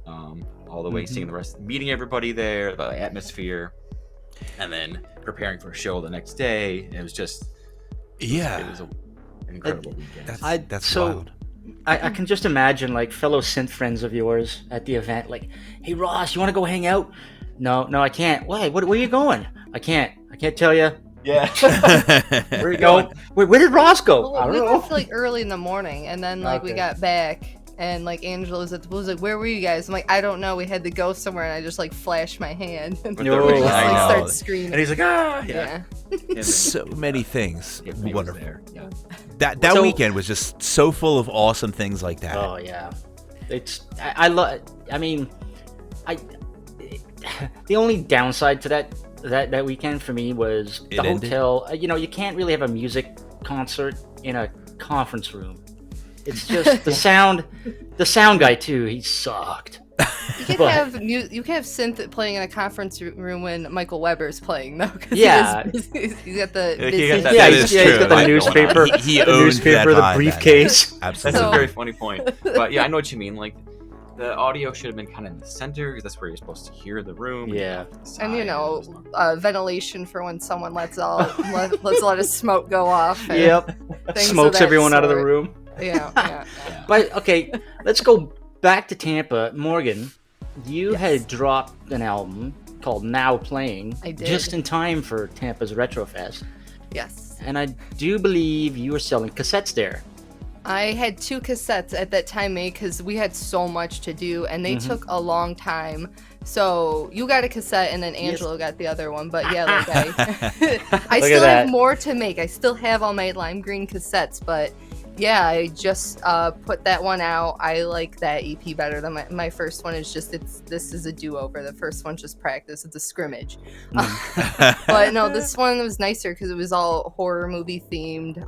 all the way, seeing the rest, meeting everybody there, the atmosphere, and then preparing for a show the next day. It was just it was an incredible weekend. That's wild. I can just imagine like fellow synth friends of yours at the event, like, "Hey Ross, you want to go hang out?" No, I can't. Why? Where are you going? I can't tell you. Yeah. Where are you going? Where did Ross go? Well, I don't we know. left like early in the morning, and then like we got back, and like Angela was at the pool, was like, "Where were you guys?" I'm like, "I don't know. We had to go somewhere," and I just like flashed my hand, and No. we just I like know. start screaming. And he's like, Yeah. So many things. He was there. Yeah. That weekend was just so full of awesome things like that. Oh yeah, I love. I mean, the only downside to that weekend for me was the hotel. You can't really have a music concert in a conference room. It's just the sound. The sound guy too. He sucked. You can have synth playing in a conference room when Michael Weber's playing, though. Yeah. He's got the He's got the newspaper. He the owns newspaper, that the briefcase. Absolutely. That's a very funny point. But yeah, I know what you mean. Like, the audio should have been kind of in the center, because that's where you're supposed to hear the room. Yeah. And ventilation for when someone lets a lot of smoke go off. And Yep. Smokes everyone out of the room. Yeah. But okay, let's go back to Tampa. Morgan, you had dropped an album called Now Playing. I did. Just in time for Tampa's Retrofest. Yes. And I do believe you were selling cassettes there. I had 2 cassettes at that time made because we had so much to do, and they took a long time. So you got a cassette, and then Angelo got the other one. But yeah, I still have more to make. I still have all my lime green cassettes, but yeah, I just put that one out. I like that EP better than my first one. This is a do-over. The first one's just practice. It's a scrimmage. But no, this one was nicer because it was all horror movie themed.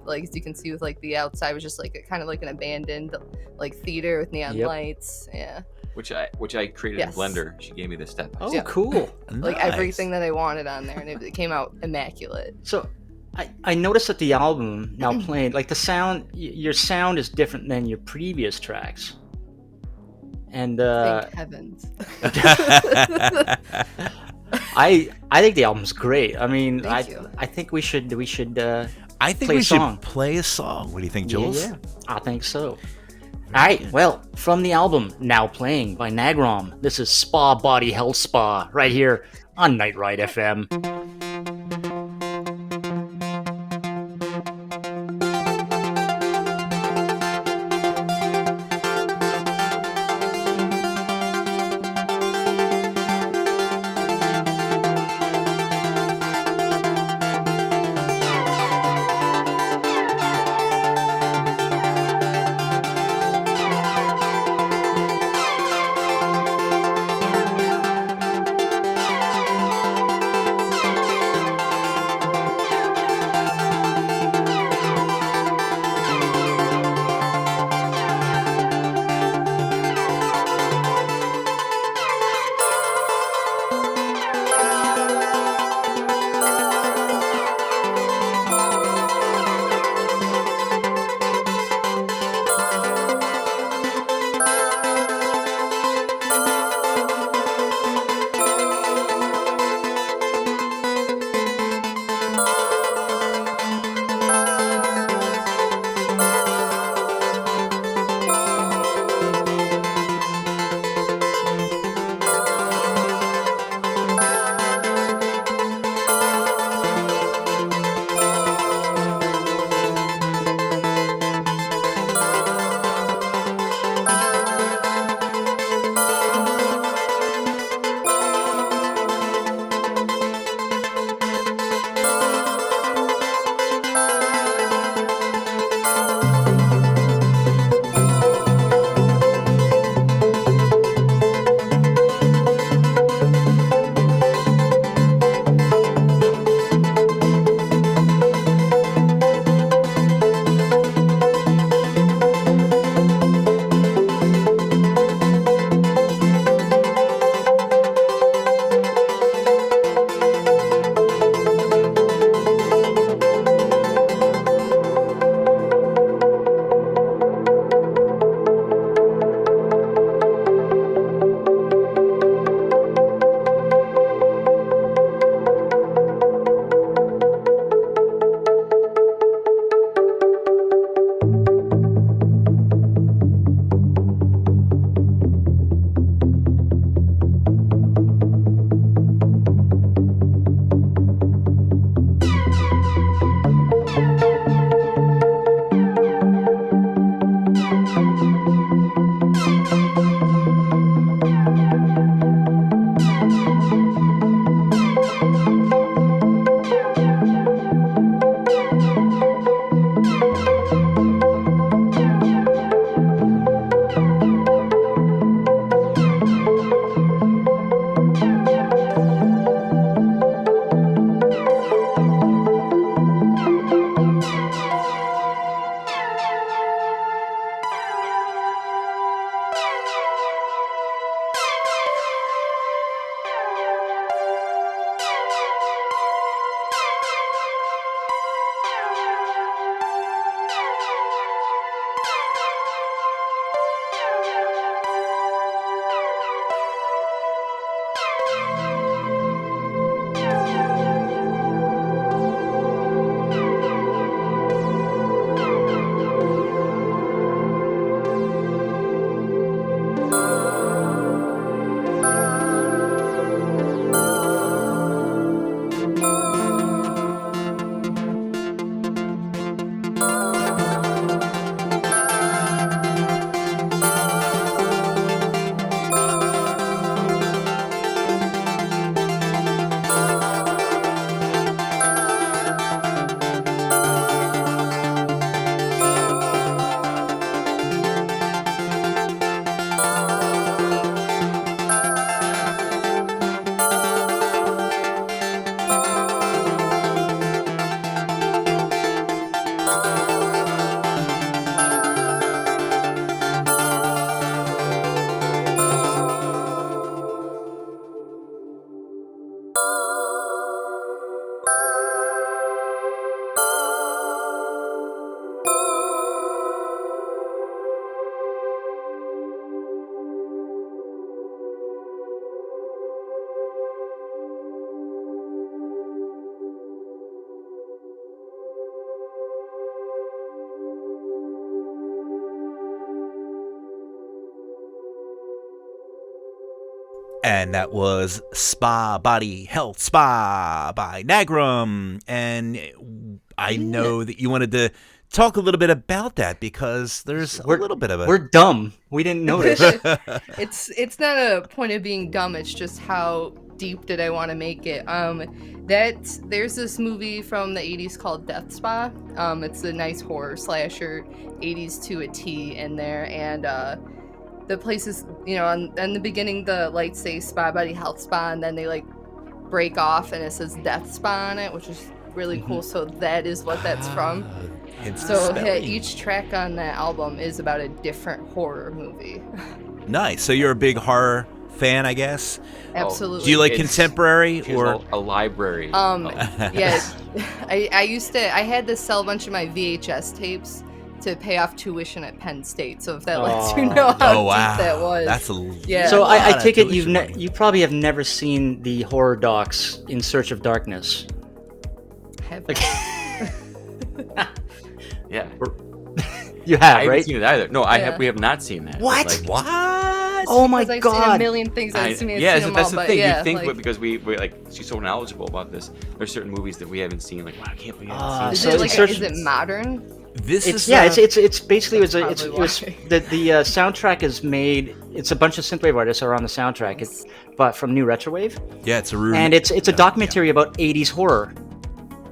Like, as you can see with like the outside was just like kind of like an abandoned like theater with neon lights. Yeah. Which I created in Blender. She gave me the step. Oh, cool. Like everything that I wanted on there, and it came out immaculate. So I noticed that the album Now Playing, like the sound, your sound is different than your previous tracks. And thank heavens. I think the album's great. I mean, Thank you. I think we should I think we should play a song. What do you think, Jules? Yeah, I think so. All right, well, from the album Now Playing by Nagram, this is Spa Body Health Spa right here on Night Ride FM. And that was Spa Body Health Spa by Nagram. And I know that you wanted to talk a little bit about that because there's a little bit of it. We're dumb. We didn't notice. It's not a point of being dumb. It's just how deep did I want to make it. There's this movie from the 80s called Death Spa. It's a nice horror slasher, 80s to a T in there, and the place is, in the beginning the lights say Spa Body Health Spa, and then they like break off and it says Death Spa on it, which is really cool. So that is what that's from. So each track on that album is about a different horror movie. Nice. So you're a big horror fan, I guess? Absolutely. Do you like contemporary or a library? Yeah. I had to sell a bunch of my VHS tapes to pay off tuition at Penn State. So if that lets you know how deep that was. That's So I take it you probably have never seen the horror docs In Search of Darkness. Yeah. You have, I haven't right? seen it either. No, we have not seen that. What? What? Oh my I've God! seen a million things. I've seen that's them the all, but thing. yeah, You think because we're like she's so knowledgeable about this. There's certain movies that we haven't seen. Like, wow, I can't believe I haven't seen So is it modern? It's basically the Probably soundtrack is made. It's a bunch of synthwave artists are on the soundtrack, but from New Retrowave. Yeah, it's a and it's a documentary about 80s horror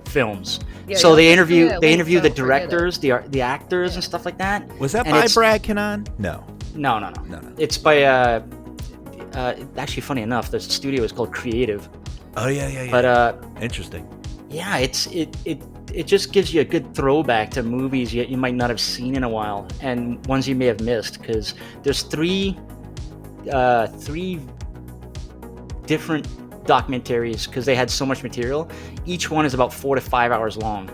films. Yeah, so they interview the don't directors, the actors, and stuff like that. Was that And by it's- Brad Cannon? No. No. It's by actually, funny enough, the studio is called Creative. Oh yeah. But interesting. yeah, it just gives you a good throwback to movies you might not have seen in a while, and ones you may have missed, because there's three different documentaries, because they had so much material. Each one is about 4 to 5 hours long.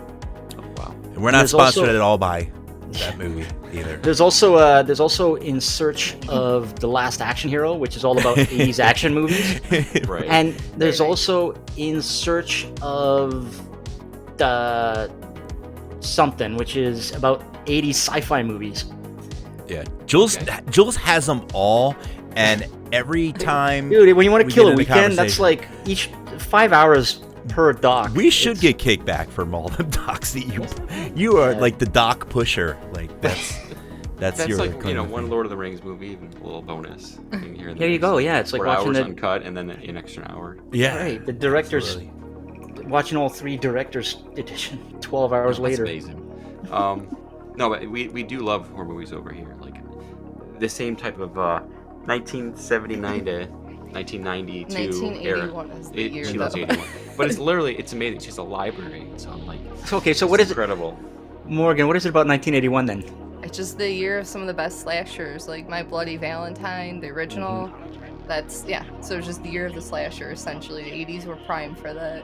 Oh wow. And we're not there's sponsored also- at all by that movie either. There's also In Search of the Last Action Hero, which is all about 80s action movies. Right. And there's also In Search of the something, which is about 80s sci-fi movies. Yeah. Jules has them all, and every time Dude, when you want to we kill get a into weekend, that's conversation- like each 5 hours per doc. we should get kickback from all the docs that you are like the doc pusher. Like that's your like kind of one thing. Lord of the Rings movie, even a little bonus. Thing here and There you go. Yeah, it's like 4 watching hours the uncut and then an extra hour. Yeah. right, the directors Absolutely. watching all 3 directors edition 12 hours That's later. amazing. No, but we do love horror movies over here. Like the same type of 1979 to 1992 era. 1981 is the year, She loves though. 81. But it's amazing. She's a library, so I'm like, Okay, so it's what is it, incredible. Morgan? What is it about 1981 then? It's just the year of some of the best slashers, like My Bloody Valentine, the original. So it's just the year of the slasher, essentially. The 80s were prime for that.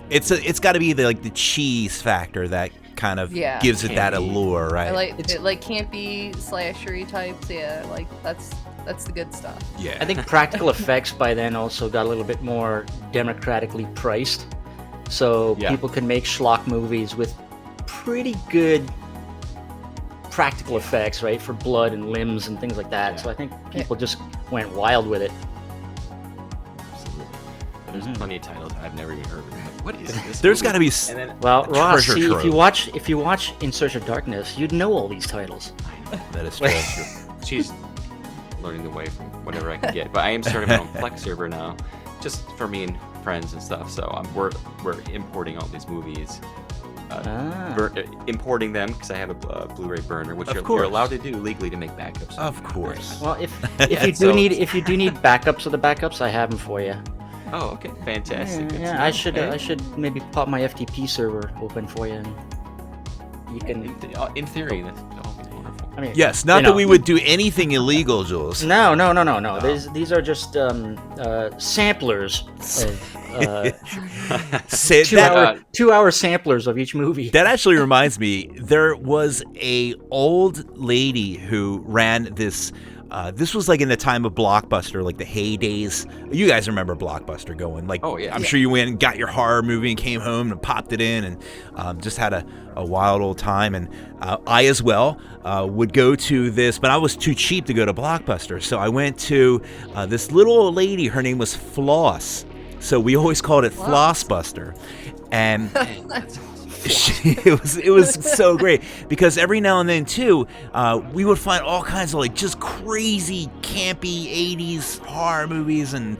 It's got to be the cheese factor that kind of Yeah. gives it that allure, right? I like campy slashery types. Yeah, like that's the good stuff. Yeah. I think practical effects by then also got a little bit more democratically priced, so Yeah. people could make schlock movies with pretty good practical effects, right, for blood and limbs and things like that. Yeah. So I think people just went wild with it. Absolutely. There's plenty of titles I've never even heard of. What is this? There's movie? got to be And then Well, Ross, treasure see, trove. if you watch In Search of Darkness, you'd know all these titles. that is true. she's learning the way from whatever I can get. But I am starting my own Plex server now, just for me and friends and stuff. So we're importing all these movies. Importing them because I have a Blu-ray burner, which Of you're course. allowed to do legally to make backups. Of course. Well, if Yeah, you do need backups of the backups, I have them for you. Oh, okay, fantastic. Good to Yeah, know. I should Hey. I should maybe pop my FTP server open for you, and you can. In theory, that's wonderful. I mean, Yes, not you that know. we would do anything illegal, Jules. No. These are just samplers of Say, 2 hour samplers of each movie. That actually reminds me, there was a old lady who ran this this was like in the time of Blockbuster, like the heydays. You guys remember Blockbuster going like, Oh, yeah. I'm sure you went and got your horror movie and came home and popped it in and just had a wild old time. And I as well would go to this, but I was too cheap to go to Blockbuster. So I went to this little old lady. Her name was Floss. So we always called it Flossbuster. And it was so great because every now and then too, we would find all kinds of like just crazy campy 80s horror movies and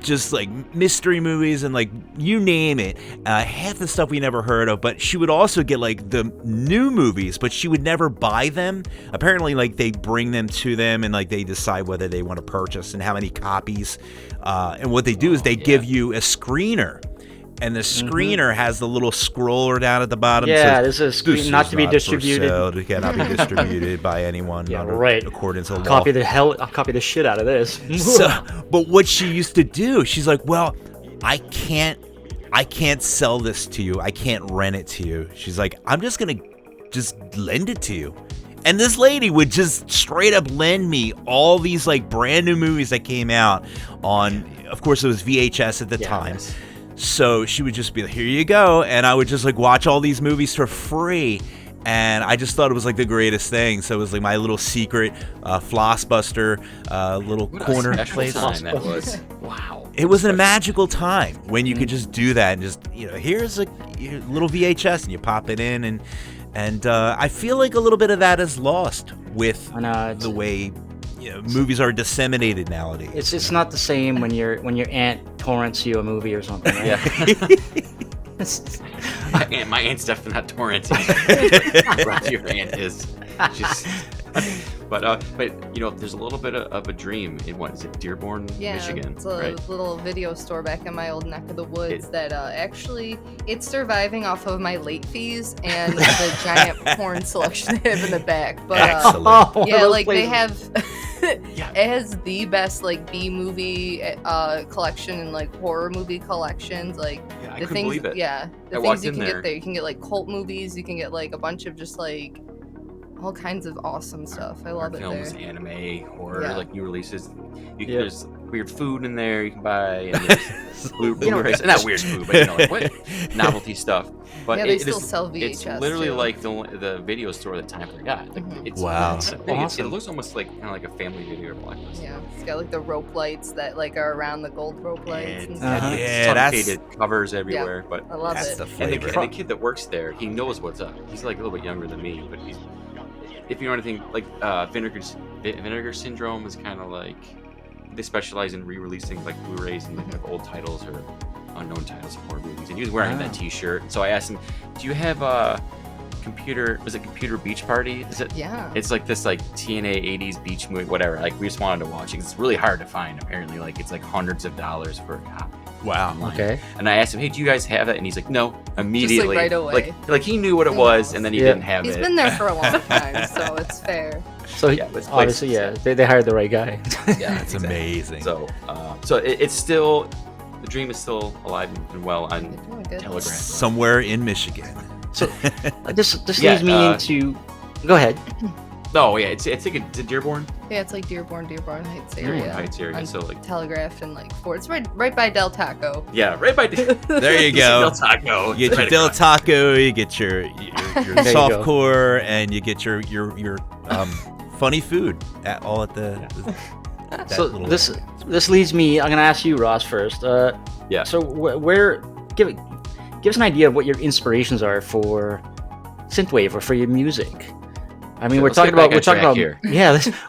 just like mystery movies and like you name it. Half the stuff we never heard of, but she would also get like the new movies, but she would never buy them. Apparently, like they bring them to them and like they decide whether they want to purchase and how many copies. And what they do is they give you a screener. And the screener has the little scroller down at the bottom. Yeah, this is a screen not to be distributed. It cannot be distributed by anyone. Yeah, right. According to law. I'll copy the shit out of this. But what she used to do, she's like, well, I can't sell this to you. I can't rent it to you. She's like, I'm just gonna lend it to you. And this lady would just straight up lend me all these like brand new movies that came out on. Of course, it was VHS at the time. Yes. So she would just be like, here you go. And I would just like watch all these movies for free. And I just thought it was like the greatest thing. So it was like my little secret Flossbuster little corner place. That was. Wow. It was a magical time when you could just do that and just, here's a little VHS and you pop it in. And I feel like a little bit of that is lost with the way movies are disseminated nowadays. It's not the same when your aunt torrents you a movie or something, right? Yeah. My aunt's definitely not torrenting. Your aunt is. But there's a little bit of a dream in what is it, Dearborn, Michigan? It's a little video store back in my old neck of the woods that actually it's surviving off of my late fees and the giant porn selection they have in the back. But they have. It has the best like B movie collection and like horror movie collections. Like I couldn't believe it. Yeah, the things you can get there. You can get like cult movies. You can get like a bunch of just like all kinds of awesome stuff. I love it films, there. Anime, horror, like new releases. There's weird food in there you can buy. And there's Blu-rays. Not weird food, but what novelty stuff. But they still sell VHS. It's literally too. like the video store that time forgot. Like, it's awesome. It looks almost like kind of like a family video or Blockbuster. Yeah, it's got like the rope lights that like are around the gold rope lights. And stuff. Truncated covers everywhere. But I love it. The flavor. And the kid that works there, he knows what's up. He's like a little bit younger than me, but if you know anything, like Vinegar Syndrome is kind of like they specialize in re-releasing like Blu-rays and like old titles or unknown titles of horror movies. And he was wearing that T-shirt. So I asked him, "Do you have a computer? Was it Computer Beach Party? Is it? Yeah. It's like this like TNA 80s beach movie, whatever. Like we just wanted to watch it. It's really hard to find. Apparently, like it's like hundreds of dollars for a copy. Wow. Online. Okay. And I asked him, "Hey, do you guys have it?" And he's like, "No." Immediately, just, like, right away. Like he knew what it was, and then he didn't have it. He's been there for a long time, so it's fair. So obviously, they hired the right guy. Yeah, it's amazing. So, it's still the dream is still alive and well on Telegram. Somewhere in Michigan. So this leads me into. Go ahead. No, yeah, it's like a Dearborn. Yeah, it's like Dearborn Heights area. Dearborn Heights area, so like Telegraph and like Ford. It's right by Del Taco. Yeah, right by. There you go. Del Taco. You get your Del Taco. You get your softcore, and you get your funny food all at the. So this leads me. I'm gonna ask you, Ross, first. Yeah. So where give us an idea of what your inspirations are for synthwave or for your music. I mean, we're talking about here.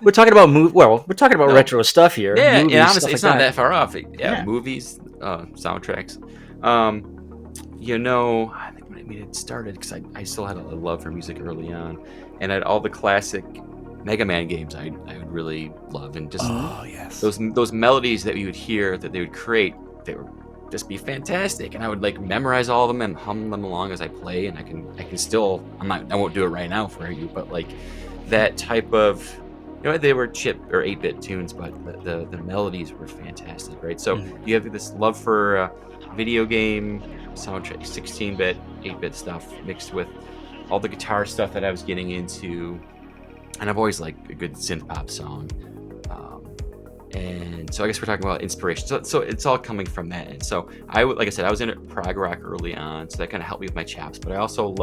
we're talking about retro stuff here. Yeah, movies, and honestly, like it's not that far off. Yeah. Movies, soundtracks. I think when it started, because I still had a love for music early on, and I had all the classic Mega Man games I would really love, and just those melodies that you would hear that they would create, they would just be fantastic, and I would like memorize all of them and hum them along as I play, and I can still I won't do it right now for you, but like that type of they were chip or 8-bit tunes, but the melodies were fantastic, right? So you have this love for video game soundtrack, 16-bit, 8-bit stuff mixed with all the guitar stuff that I was getting into, and I've always liked a good synth pop song. And so I guess we're talking about inspiration. So it's all coming from that. And so like I said, I was into prog rock early on, so that kind of helped me with my chops. But I also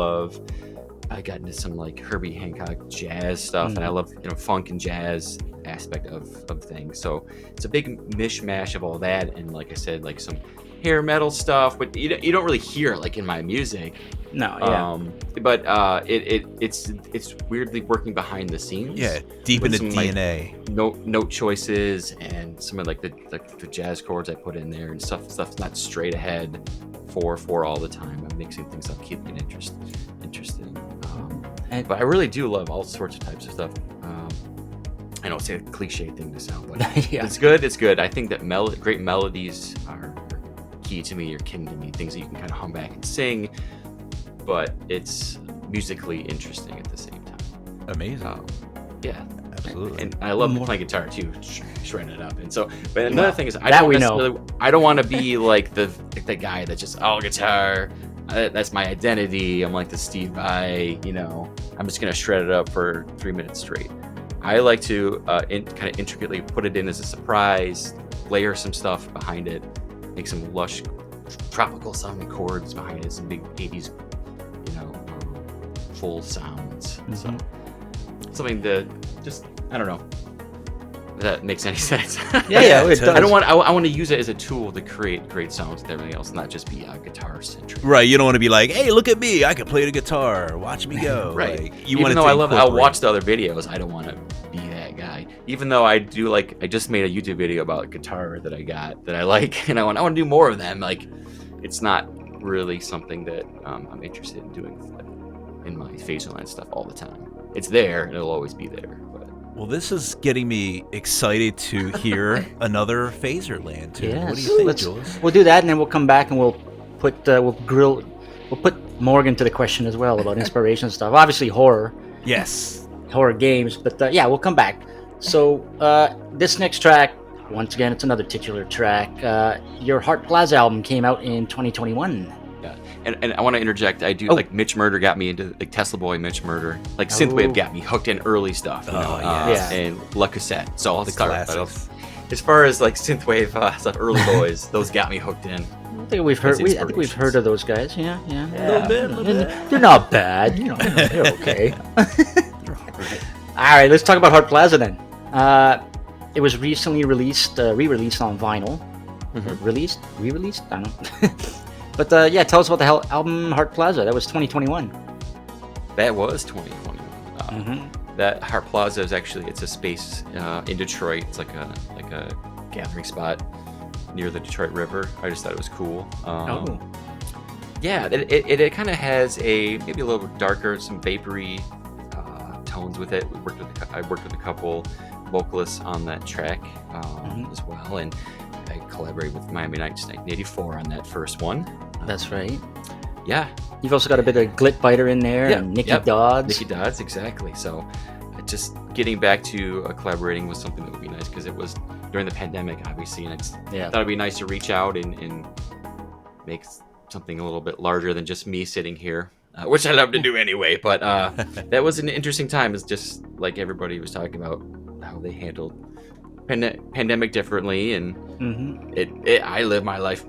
I got into some like Herbie Hancock jazz stuff, and I love funk and jazz aspect of things. So it's a big mishmash of all that, and like I said, like some hair metal stuff, but you don't really hear it like in my music. No, yeah. But it's weirdly working behind the scenes. Yeah, deep in the DNA. Note choices and some of like the jazz chords I put in there and stuff's not straight ahead 4/4 all the time. I'm mixing things up, keeping it interesting. But I really do love all sorts of types of stuff. I know it's a cliche thing to sound, but yeah. It's good. I think that great melodies are key to me, or kin to me, things that you can kind of hum back and sing, but it's musically interesting at the same time. Amazing. Yeah, absolutely. And I love playing guitar too, shredding it up. And so, but another thing is, I don't want to be like the guy that just guitar. That's my identity. I'm like the Steve Vai. I'm just gonna shred it up for 3 minutes straight. I like to kind of intricately put it in as a surprise, layer some stuff behind it, make some lush tropical sounding chords behind it, some big 80s, full sounds. So something that just, I don't know if that makes any sense. Yeah, it does. I want to use it as a tool to create great sounds with everything else, not just be guitar centric. Right, you don't want to be like, hey, look at me, I can play the guitar, watch me go. Right. Like, Even though I'll watch the other videos, I don't want to be that guy. Even though I do, like, I just made a YouTube video about guitar that I got that I like, and I want to do more of them. Like, it's not really something that I'm interested in doing in my Phaserland stuff all the time. It's there, and it'll always be there. Well, this is getting me excited to hear another Phaserland too. Yes. What do you think, Jules? We'll do that, and then we'll come back and we'll put Morgan to the question as well about inspiration stuff. Obviously, horror. Yes. Horror games, but we'll come back. So this next track, once again, it's another titular track. Your Heart Plaza album came out in 2021. Yeah, and I want to interject. I do like Mitch Murder got me into like Tesla Boy, Mitch Murder, like Synthwave got me hooked in early stuff. And La Cassette. So all the classics. As far as like Synthwave stuff, early boys, those got me hooked in. I think we've heard of those guys. Yeah. A little bit. They're not bad. They're okay. All right, let's talk about Heart Plaza then. It was recently re-released on vinyl. Mm-hmm. Re-released? I don't know. But tell us about the album Heart Plaza. That was 2021. That was 2021. That Heart Plaza is it's a space in Detroit. It's like a gathering spot near the Detroit River. I just thought it was cool. Yeah, it kind of has maybe a little bit darker, some vapory tones with it. I worked with a couple vocalists on that track as well, and I collaborated with Miami Nights 1984 on that first one. That's right. Yeah. You've also got a bit of Glitbiter in there, and Nicky Dodds. Nicky Dodds, exactly. So just getting back to collaborating was something that would be nice, because it was during the pandemic, obviously, and I thought it'd be nice to reach out and make something a little bit larger than just me sitting here, which I love to do anyway. But that was an interesting time. It's just like everybody was talking about how they handled pandemic differently, and I live my life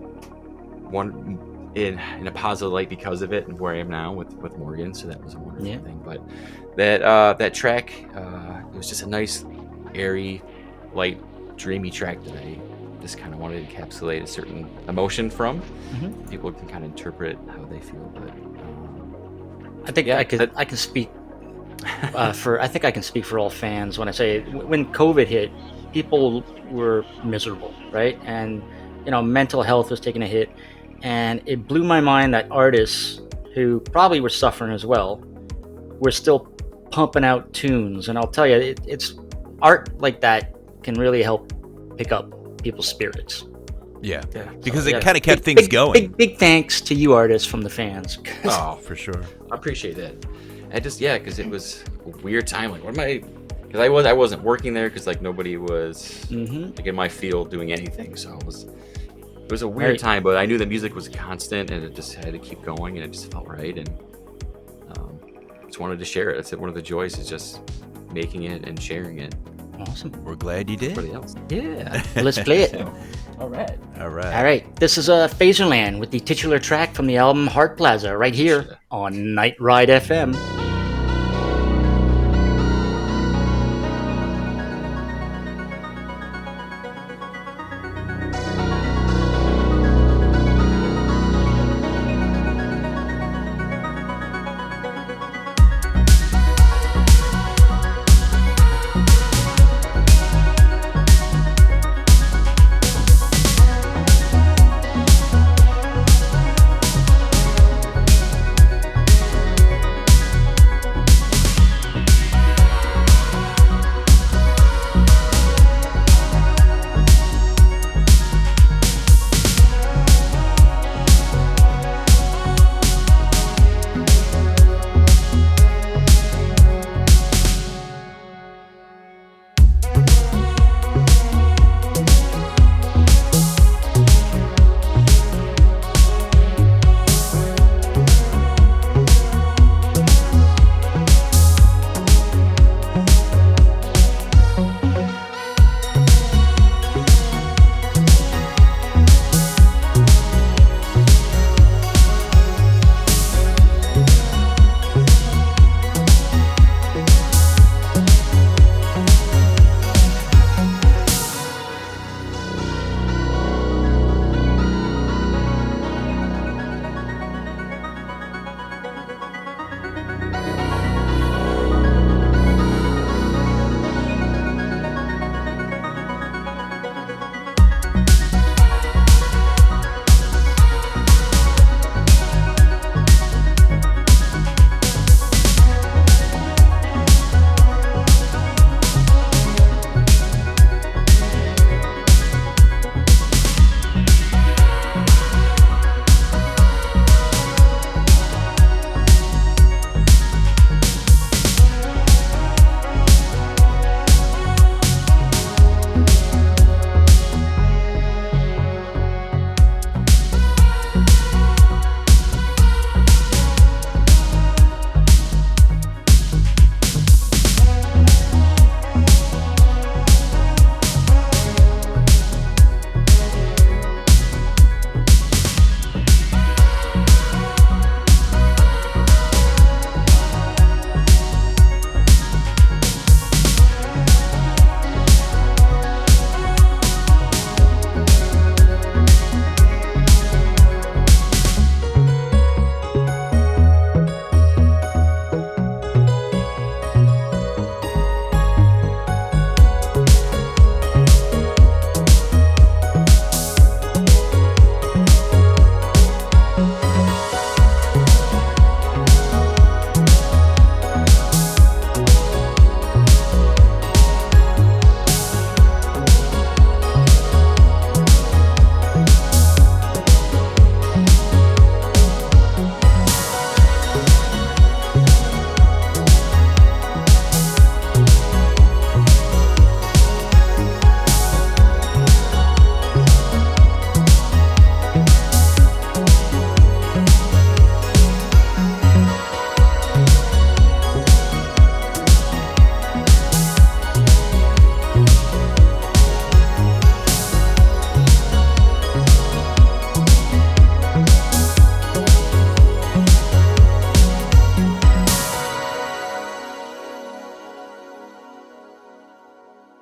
in a positive light because of it, and where I am now with Morgan. So that was a wonderful thing. But that track, it was just a nice, airy, light, dreamy track that I just kind of wanted to encapsulate a certain emotion from. People can kind of interpret how they feel, but I think I can speak for all fans when I say when COVID hit, people were miserable, right? And mental health was taking a hit, and it blew my mind that artists who probably were suffering as well were still pumping out tunes. And I'll tell you, it's art like that can really help pick up people's spirits. Yeah. Because it kind of kept things going. Big thanks to you artists from the fans. Oh, for sure. I appreciate that. Because it was a weird time. Like, what am I? Because I wasn't working there, because like nobody was like in my field doing anything. So it was a weird time. But I knew that music was a constant, and it just had to keep going, and it just felt right. And just wanted to share it. That's one of the joys, is just making it and sharing it. Awesome. We're glad you did. Everybody else. Yeah. Well, let's play it. All right. All right. All right. This is Phaserland with the titular track from the album Heart Plaza right here on Night Ride FM.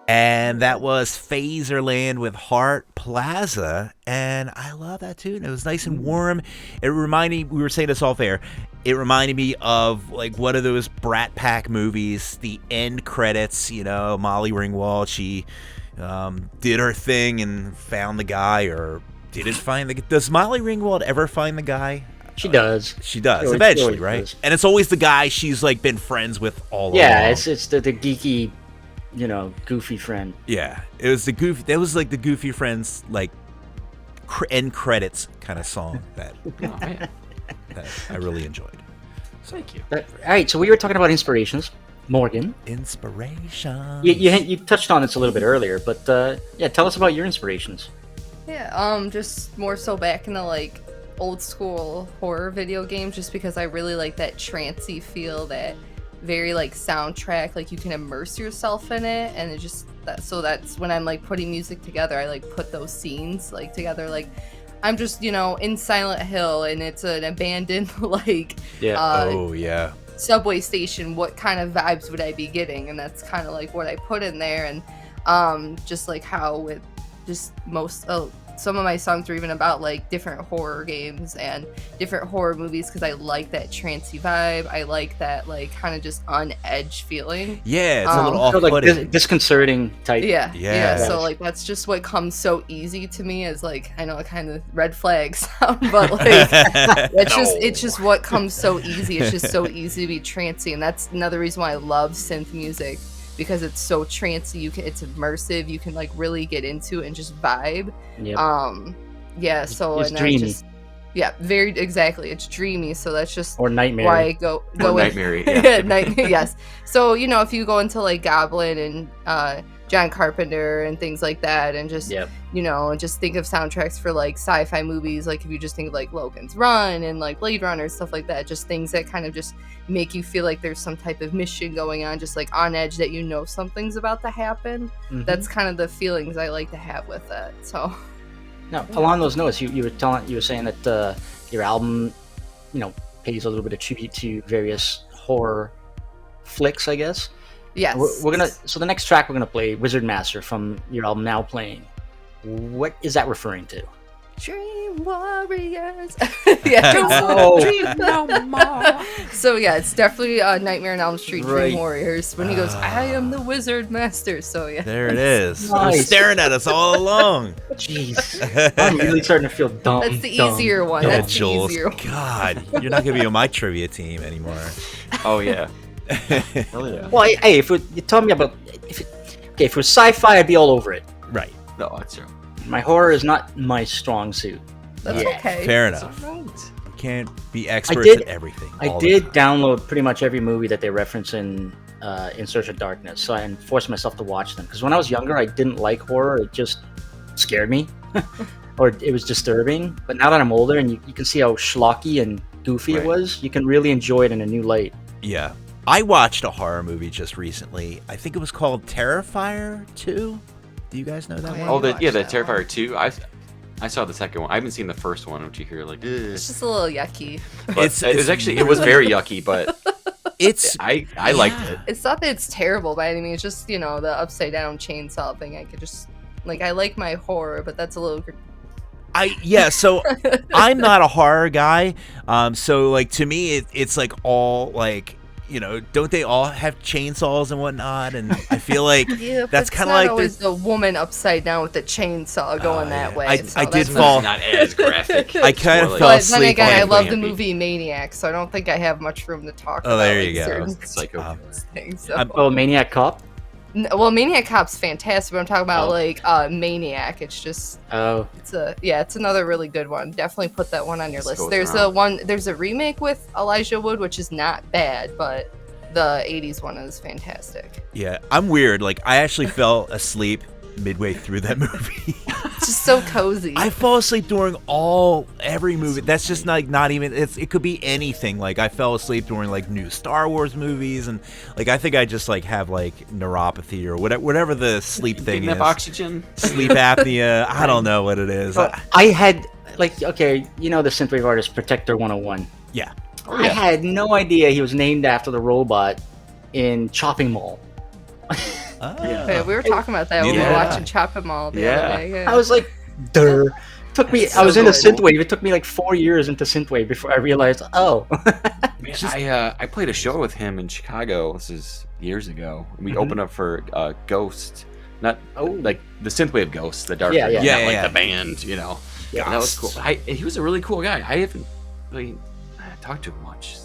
And that was Phaserland with Heart Plaza. And I love that tune. It was nice and warm. It reminded me, we were saying this off air, it reminded me of like one of those Brat Pack movies, the end credits, you know, Molly Ringwald, she did her thing and found the guy, or didn't find the guy. Does Molly Ringwald ever find the guy? She does. She does, eventually, right? Does. And it's always the guy she's like been friends with all along. Yeah, it's the geeky, you know, goofy friend. Yeah, it was the goofy. That was like the Goofy Friends like end credits kind of song that, that I really enjoyed. So, thank you. All right, so we were talking about inspirations, Morgan. Inspiration. You touched on this a little bit earlier, but yeah, tell us about your inspirations. Yeah, just more so back in the like old school horror video games, just because I really like that trancey feel, that very like soundtrack, like you can immerse yourself in it, and it just that's when I'm like putting music together, I like put those scenes like together, like I'm just, you know, in Silent Hill and it's an abandoned like subway station, what kind of vibes would I be getting? And that's kind of like what I put in there. And just like how with just some of my songs are even about like different horror games and different horror movies, because I like that trancey vibe. I like that like kind of just on edge feeling. Yeah, it's a little off-putting. Like disconcerting type. Yeah. So like that's just what comes so easy to me, is like, I know it kind of red flag sound, but like it's just what comes so easy. It's just so easy to be trancey, and that's another reason why I love synth music, because it's so trancey. It's immersive. You can like really get into it and just vibe. Yep. So it's and dreamy. Very exactly. It's dreamy. So that's just or nightmare. Why I go nightmare. Nightmare. Yes. So if you go into like Goblin and John Carpenter and things like that, and just just think of soundtracks for like sci-fi movies, like if you just think of like Logan's Run and like Blade Runner, stuff like that, just things that kind of just make you feel like there's some type of mission going on, just like on edge, that something's about to happen. That's kind of the feelings I like to have with it. So now, along those notes, you were saying that your album pays a little bit of tribute to various horror flicks, I guess. Yes. So the next track we're gonna play, Wizard Master, from your album Now Playing. What is that referring to? Dream Warriors. Dream no more. So it's definitely Nightmare on Elm Street, Dream Warriors, when he goes, I am the Wizard Master. So there it is. Nice. It was staring at us all along. Jeez, I'm really starting to feel dumb. That's the easier one. Yeah, That's Jules. the easier one. God, you're not gonna be on my trivia team anymore. Oh yeah. Hell yeah. Well, hey, if you tell me about if it was sci-fi, I'd be all over it. Right. No, that's true. My horror is not my strong suit. That's okay. Fair That's enough. all right. You can't be experts at everything. I did download pretty much every movie that they reference in Search of Darkness, so I forced myself to watch them. Because when I was younger, I didn't like horror; it just scared me, or it was disturbing. But now that I'm older, and you can see how schlocky and goofy it was, you can really enjoy it in a new light. Yeah. I watched a horror movie just recently. I think it was called Terrifier 2. Do you guys know that one? Oh, the Terrifier 2. I saw the second one. I haven't seen the first one, which you hear like. It's just a little yucky. It was very yucky, but I liked it. It's not that it's terrible by any means. It's just the upside down chainsaw thing. I could just I like my horror, but that's a little. So I'm not a horror guy. So like to me, it's like all like. Don't they all have chainsaws and whatnot? And I feel like that's kind of like always the woman upside down with the chainsaw going that way. I did fall. Not as graphic. I kind of fell But asleep. then again, I love the Campy. movie Maniac, so I don't think I have much room to talk about. Oh, there you go. certain Psycho. things. So. Maniac Cop. Well, Maniac Cop's fantastic, but I'm talking about Maniac. It's just it's another really good one. Definitely put that one on your list. There's a remake with Elijah Wood, which is not bad, but the 80s one is fantastic. Yeah, I'm weird. Like I actually fell asleep midway through that movie. It's just so cozy. I fall asleep during every movie. That's just not even. It could be anything. Like I fell asleep during like new Star Wars movies, and like I think I just like have like neuropathy or whatever the sleep thing is. Enough oxygen. Sleep apnea. I don't know what it is. I had the Synthwave artist Protector 101. Yeah. Oh, yeah. I had no idea he was named after the robot in Chopping Mall. Yeah, we were talking about that when we were watching Chopping Mall the other day. Yeah. I was like, "Durr." I was into Synthwave. It took me like 4 years into Synthwave before I realized, I played a show with him in Chicago. This is years ago. We opened up for Ghost, not like the Synthwave Ghost, the dark, the band. Yeah, that was cool. He was a really cool guy. I haven't really talked to him much.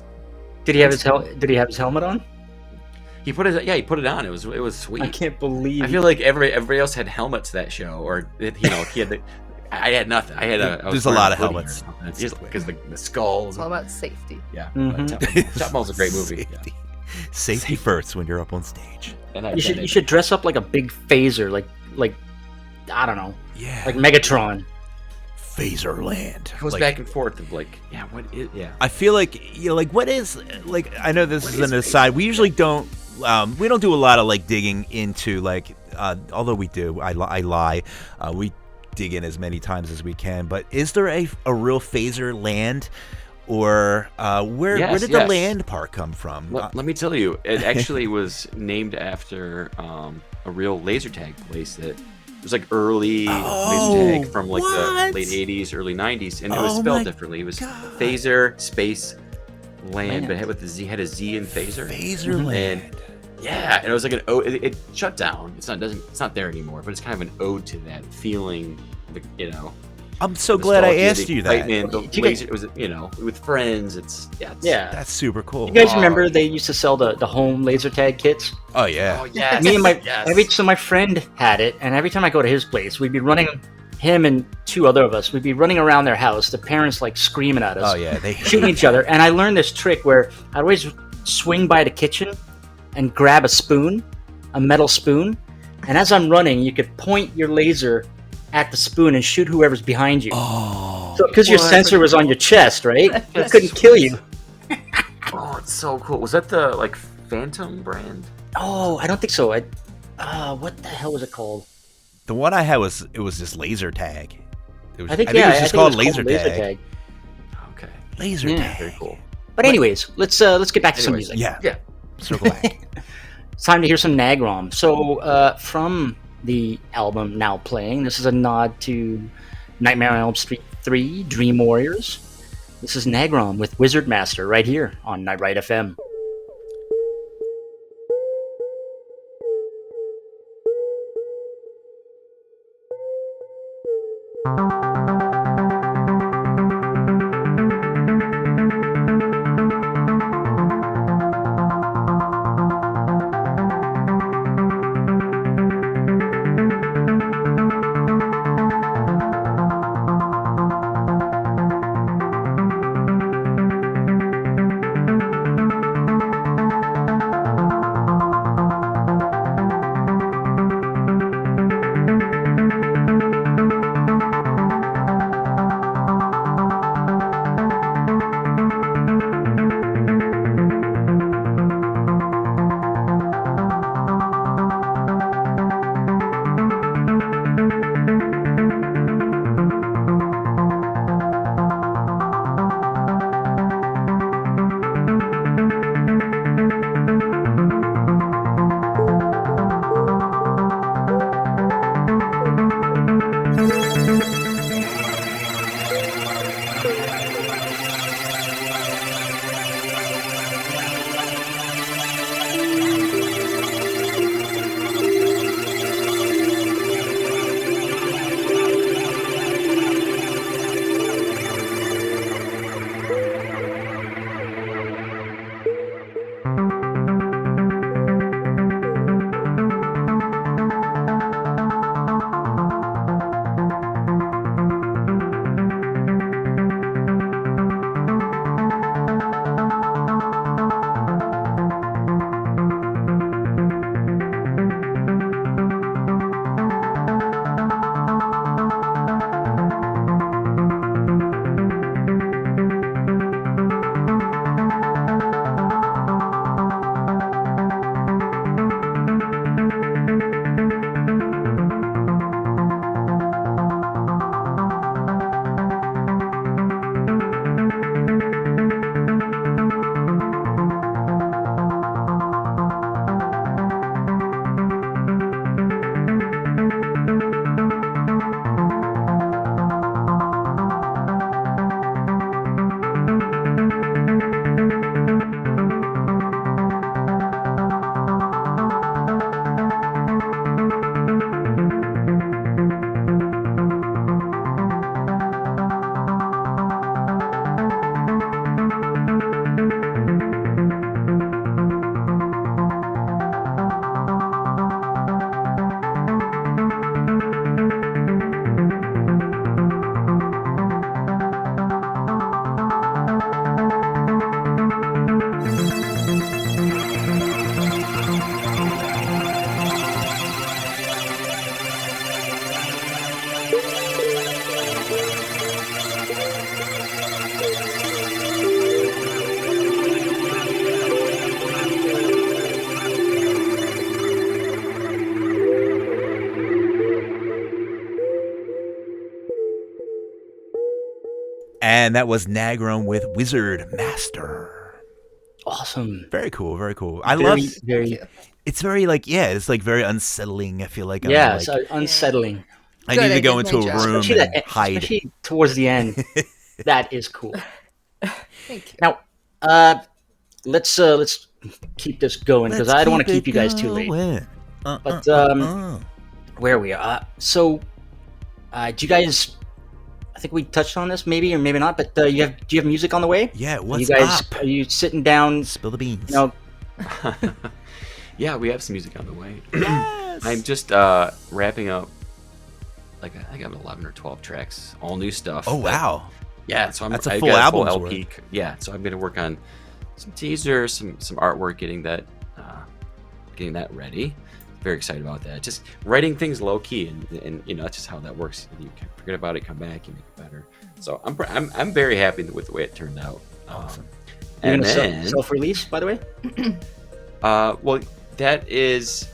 Did he have his helmet on? He put it on. It was sweet. I can't believe. I feel like everybody else had helmets that show, or he had the. I had nothing. There's a lot of helmets because the skulls. It's all about safety. Yeah. Chop Mall's a great movie. Safety first when you're up on stage. And you should dress up like a big phaser, like I don't know. Yeah. Like Megatron. Phaserland. It goes back and forth of like, yeah, what is? Yeah. I feel like what is like? I know this is an aside. We usually don't. We don't do a lot of like digging into like. Although we do, I lie. We dig in as many times as we can. But is there a real Phaserland? Or where did the land part come from? Let me tell you, it actually was named after a real laser tag place that was like early laser tag from like the late 80s, early 90s, and it was spelled differently. It was Phaser Space Land, but it had a Z in Phaser. Phaserland. And yeah, and it was like an ode. It shut down. It's not there anymore, but it's kind of an ode to that feeling, you know. I'm so glad I asked you that. The laser, it was, you know, with friends. That's super cool. You guys remember they used to sell the home laser tag kits? Oh yeah. Oh yes. Me and my friend had it, and every time I go to his place, we'd be running. Him and two other of us, we'd be running around their house. The parents like screaming at us. Oh yeah, they shooting each other. And I learned this trick where I'd always swing by the kitchen and grab a metal spoon, and as I'm running, you could point your laser at the spoon and shoot whoever's behind you. Oh. So because your sensor was on your chest, right? It couldn't kill you. Oh, it's so cool. Was that the like Phantom brand? Oh, I don't think so. What the hell was it called? The one I had was just laser tag. I think it was just called laser tag. Okay. Laser tag. Very cool. But anyways, let's get back to some music. Yeah. Circle back. It's time to hear some Nagrom. So from the album now playing, this is a nod to Nightmare on Elm Street 3, Dream Warriors. This is Nagrom with Wizard Master right here on Night Ride FM. And that was Nagram with Wizard Master. Awesome. Very cool. Very cool. I love. It's very like it's like very unsettling. I feel like it's unsettling. I need to go into a room and hide. Especially towards the end. That is cool. Thank you. Now, let's keep this going because I don't want to keep you guys too late. But where we are. So, do you guys? I think we touched on this, maybe or maybe not. But do you have music on the way? Yeah. What's you guys, up? Are you sitting down? Spill the beans. You know. Yeah, we have some music on the way. Yes. I'm just wrapping up. Like I think I have 11 or 12 tracks, all new stuff. Oh wow. Yeah, so that's a I've full got album. LP. Yeah, so I'm gonna work on some teasers, some artwork, getting that ready. Very excited about that. Just writing things low key, and that's just how that works. You can forget about it, come back, you make it better. So I'm very happy with the way it turned out. Awesome. And then self-release, by the way. Well, that is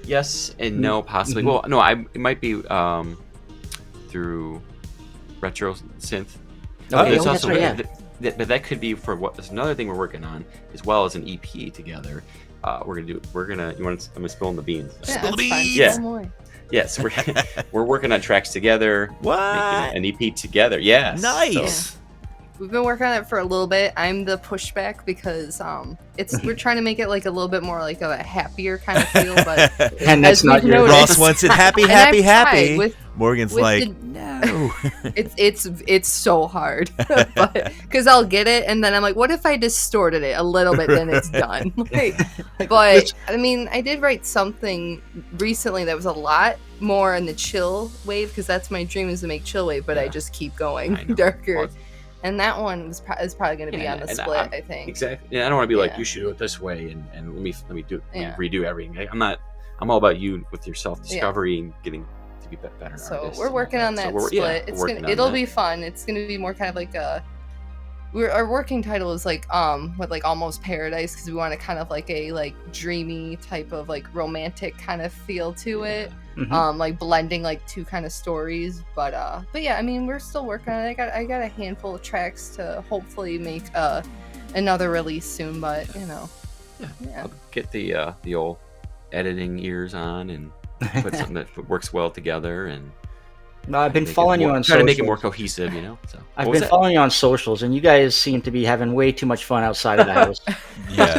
yes and no, possibly. Well, no, it might be through Retro Synth. Okay, that's right, but that could be for what. There's another thing we're working on, as well as an EP together. I'm gonna spill in the beans. Spill the beans. Yeah. Yes, we're working on tracks together. What? Making an EP together. Yes. Nice. So. We've been working on it for a little bit. I'm the pushback because we're trying to make it like a little bit more like a happier kind of feel, but and that's not your Ross wants it happy. Morgan's like, no. It's so hard, because I'll get it and then I'm like, what if I distorted it a little bit? Then it's done. But I mean, I did write something recently that was a lot more in the chill wave because that's my dream is to make chill wave, but I just keep going darker. Well, and that one is probably going to be on the split, I think. Exactly. Yeah, I don't want to be like, you should do it this way, and let me do redo everything. I'm all about you with your self-discovery and getting to be better. So we're working on that split. It'll be fun. It's going to be more kind of like our working title is like almost paradise because we want to kind of like a like dreamy type of like romantic kind of feel to it. Like blending like two kind of stories, but yeah, I mean we're still working on it. I got a handful of tracks to hopefully make another release soon, but I'll get the old editing ears on and put something that works well together, and I've been following you on try to make it socials. more cohesive, So I've been following you on socials, and you guys seem to be having way too much fun outside of the house.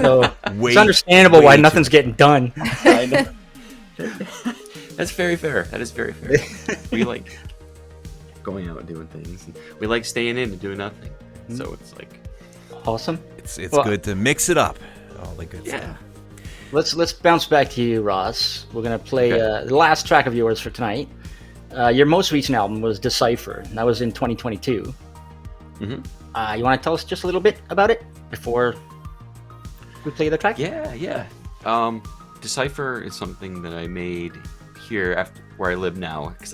So it's understandable why nothing's getting done. I know. That's very fair. That is very fair. We like going out and doing things. We like staying in and doing nothing. So it's like awesome. It's good to mix it up. All the good stuff. Let's bounce back to you, Ross. We're gonna play the last track of yours for tonight. Your most recent album was Decipher, and that was in 2022. You want to tell us just a little bit about it before we play the track? Yeah. Decipher is something that I made here where I live now, because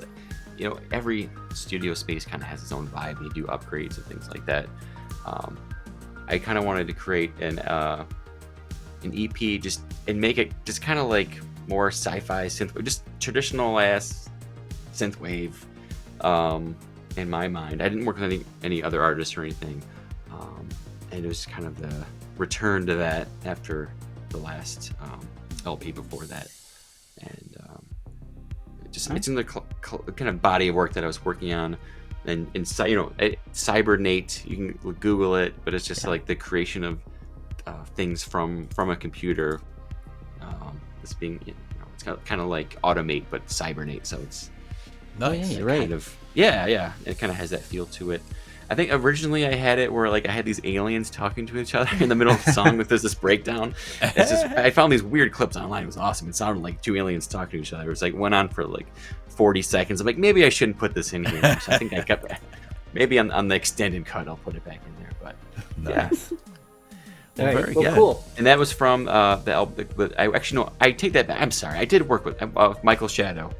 every studio space kind of has its own vibe. You do upgrades and things like that. I kind of wanted to create an EP and make it just kind of like more sci-fi synth, just traditional ass synthwave. In my mind, I didn't work with any other artists or anything, and it was kind of the return to that after the last LP before that, and it's in the kind of body of work that I was working on, and Cybernate, you can Google it, but it's just like the creation of things from a computer. It's being it's kind of like Automate but Cybernate, so it's nice. Kind of it kind of has that feel to it. I think originally I had it where like I had these aliens talking to each other in the middle of the song. There's this breakdown. I found these weird clips online. It was awesome. It sounded like two aliens talking to each other. It was like went on for like 40 seconds. I'm like, maybe I shouldn't put this in here. So I think I kept maybe on the extended cut I'll put it back in there. But nice. Very cool. And that was from the album. But I take that back. I'm sorry. I did work with Michael Shadow.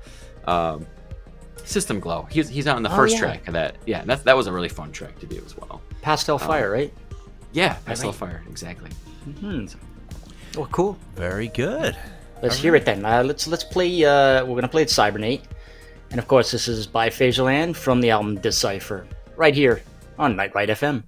System Glow. He's on the first track of that. Yeah, that was a really fun track to do as well. Pastel Fire, right? Yeah, Pastel Fire, exactly. Oh, cool. Very good. Let's hear it then. Let's play. We're gonna play Cybernate, And of course, this is by Phaserland from the album Decipher, right here on Night Ride FM.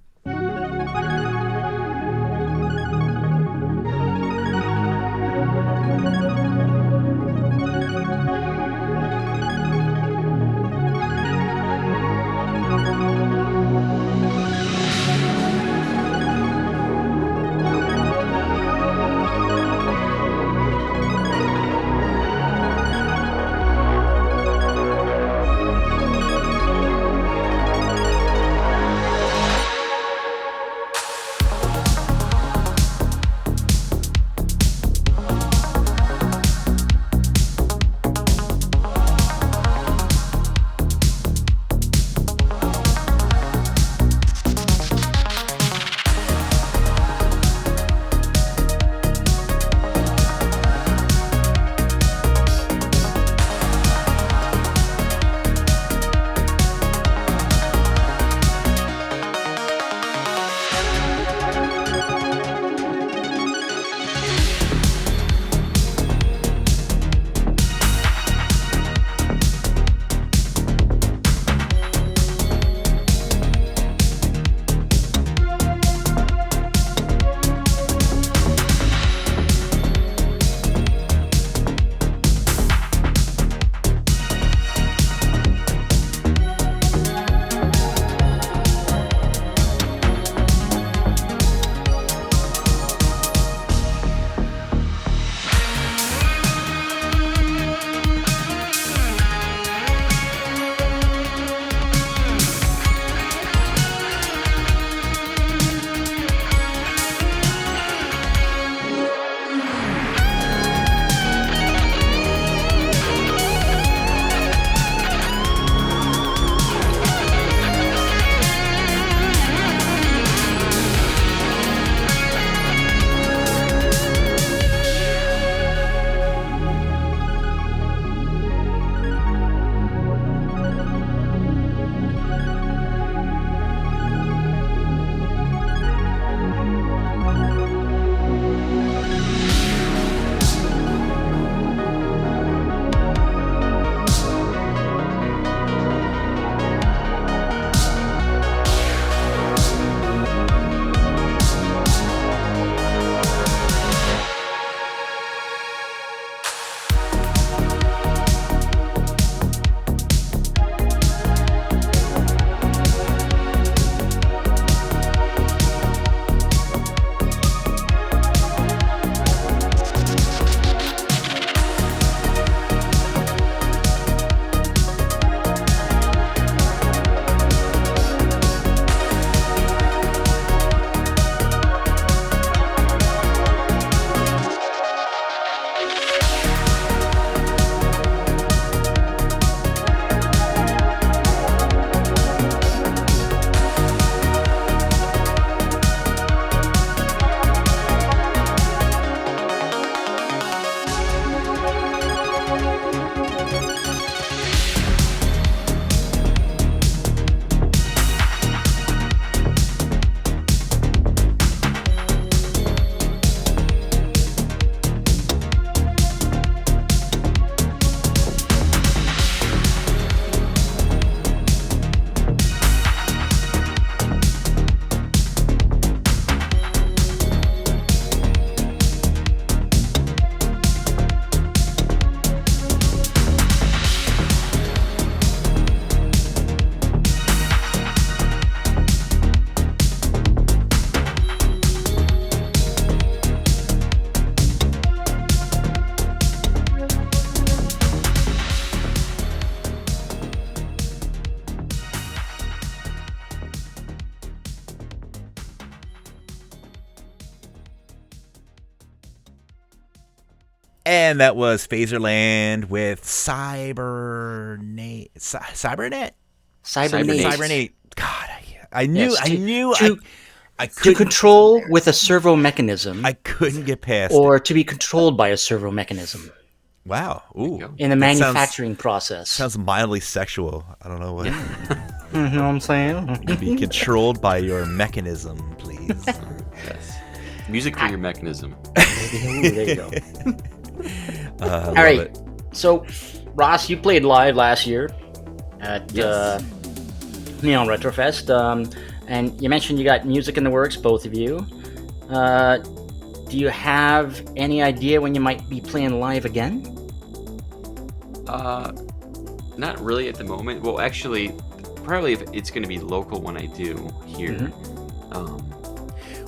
And that was Phaserland with Cybernet. Cybernet. God, I knew. I to control with a servo mechanism. I couldn't get past or it. To be controlled by a servo mechanism. Wow. Ooh. In the manufacturing process. Sounds mildly sexual. I don't know what. You know what I'm saying? Be controlled by your mechanism, please. Yes. Music for your mechanism. Ooh, there you go. All right. So Ross, you played live last year at Neon Retrofest, and you mentioned you got music in the works, both of you. Do you have any idea when you might be playing live again? Not really at the moment. Well, actually, probably if it's going to be local when I do here.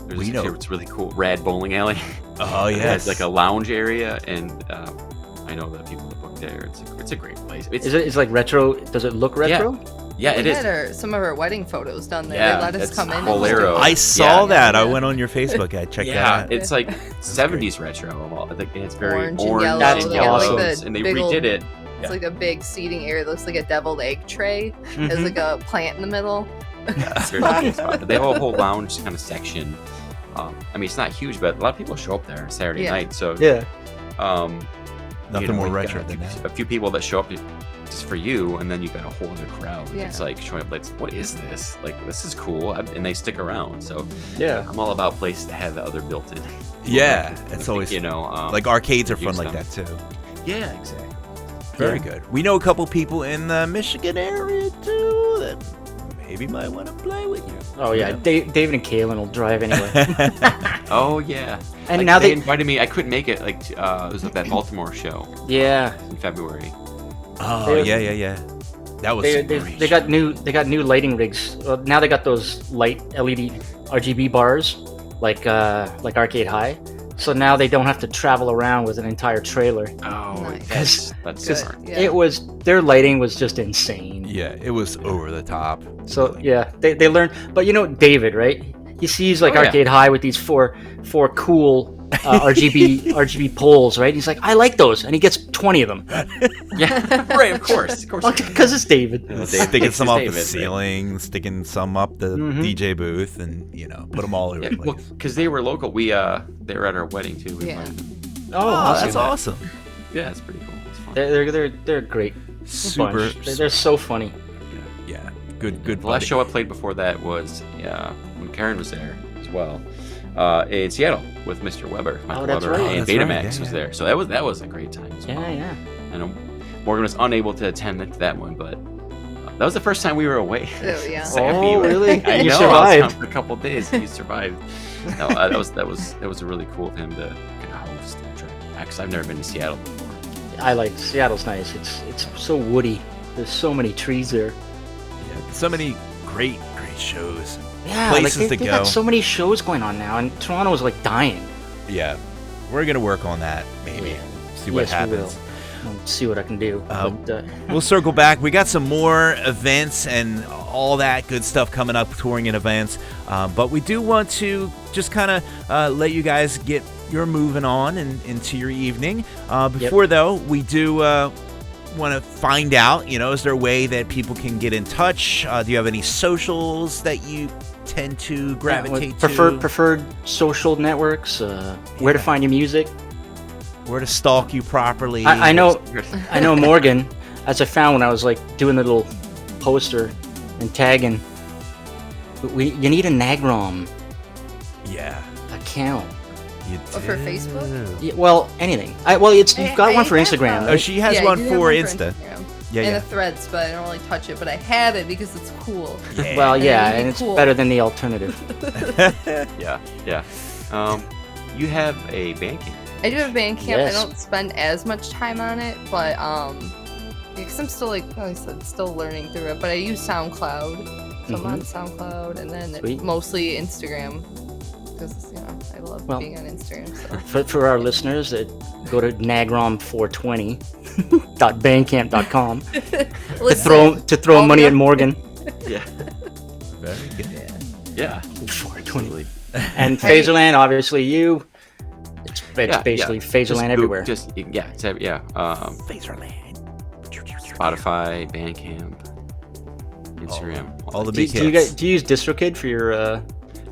There's it's really cool. Rad Bowling Alley. Oh It yes. has like a lounge area, and I know that people that book there. It's a great place. It's like retro? Does it look retro? Yeah, it We is. had some of our wedding photos done there. Yeah, They let us it's come in. Bolero. I saw that. I Yeah. went on your Facebook. I checked that Yeah, out. it's like 70s retro. I think it's very Orange orange, and yellow. That's and awesome. yellows, and they Big old- redid it. It's like a big seating area. It looks like a deviled egg tray. Mhm. There's like a plant in the middle. It's a very cool spot. But they have a whole lounge kind of section. I mean, it's not huge, but a lot of people show up there Saturday Yeah. night. So Yeah. Nothing more you retro got, than like, that. a few people that show up just for you, and then you got a whole other crowd. Yeah. It's like showing up like, what is this? Like, this is cool, and they stick around. So Yeah. I'm all about places that have the other built-in. Yeah, it's always like arcades are fun use like them. that too. Yeah, exactly. Very good. We know a couple people in the Michigan area too that maybe might want to play with you. Oh yeah, David and Kaylin will drive anyway. Oh yeah. And Like, now they they invited me. I couldn't make it. Like it was at that Baltimore show yeah in February. Oh They- yeah. That was they great. got new lighting rigs. Now they got those light LED RGB bars like Arcade High. So now they don't have to travel around with an entire trailer. Oh, Nice. that's Good. smart. Yeah. It was their lighting was just insane. Yeah, it was over the top. So yeah, they learned. But you know David, right? He sees like Oh, yeah. Arcade High with these four cool RGB poles, right? He's like, I like those, and he gets 20 of them Yeah, right. Of course. because it's David. Sticking some up the David, right? ceiling, sticking some up the Mhm. DJ booth, and put them all over Yeah, the well, place. because they were local. They were at our wedding too. We Yeah. went. Oh, That's awesome. Yeah, it's pretty cool. It's fun. They're a great Super. bunch. They're so funny. Yeah, good. The last buddy. show I played before that was when Karen was there as well, in Seattle with Mr. Weber, Michael that's Weber, right. and That's right, Betamax yeah, was yeah. there. So that was a great time as well. Yeah. I know Morgan was unable to attend that one, but that was the first time we were away. Oh, yeah. Oh, really? I You know. I was survived. gone for a couple of days, and he survived. No, that was really cool of him to kind of host that trip. Because I've never been to Seattle before. I like Seattle's nice. It's so woody. There's so many trees there. Yeah, so many great shows. Yeah, Places like to they go. got so many shows going on now, and Toronto's like dying. Yeah, we're gonna work on that maybe. Yeah. See what Yes, we happens. will. I'll see what I can do. But, We'll circle back. We got some more events and all that good stuff coming up, touring and events. But we do want to just kind of let you guys get your moving on and into your evening. Before though, we do want to find out. Is there a way that people can get in touch? Do you have any socials that you tend to gravitate to? preferred social networks. Where to find your music. Where to stalk you properly? I know Morgan, as I found when I was like doing the little poster and tagging. You need a Nagram Yeah. account. You Oh, for Facebook? Yeah, well, anything. You've got one for Instagram. Oh, she has Yeah, I one do have for one Insta. Instagram. Yeah, And yeah. the threads, but I don't really touch it. But I have it because it's cool. Well, And yeah, it'd be and it's cool. better than the alternative. Yeah. You have a Bandcamp. I do have Bandcamp. Yes. I don't spend as much time on it, but because I'm still like I said, still learning through it. But I use SoundCloud, so I'm on SoundCloud, and then Sweet. mostly Instagram because I love Well, being on Instagram. So. For our listeners, go to nagram420.bandcamp.com to throw money at Morgan. Yeah. Very good. Yeah. 420. And Phaserland, obviously you. It's basically Phaserland everywhere. Phaserland. Spotify, Bandcamp, Instagram. All the do, big do you hits. do you use DistroKid for your?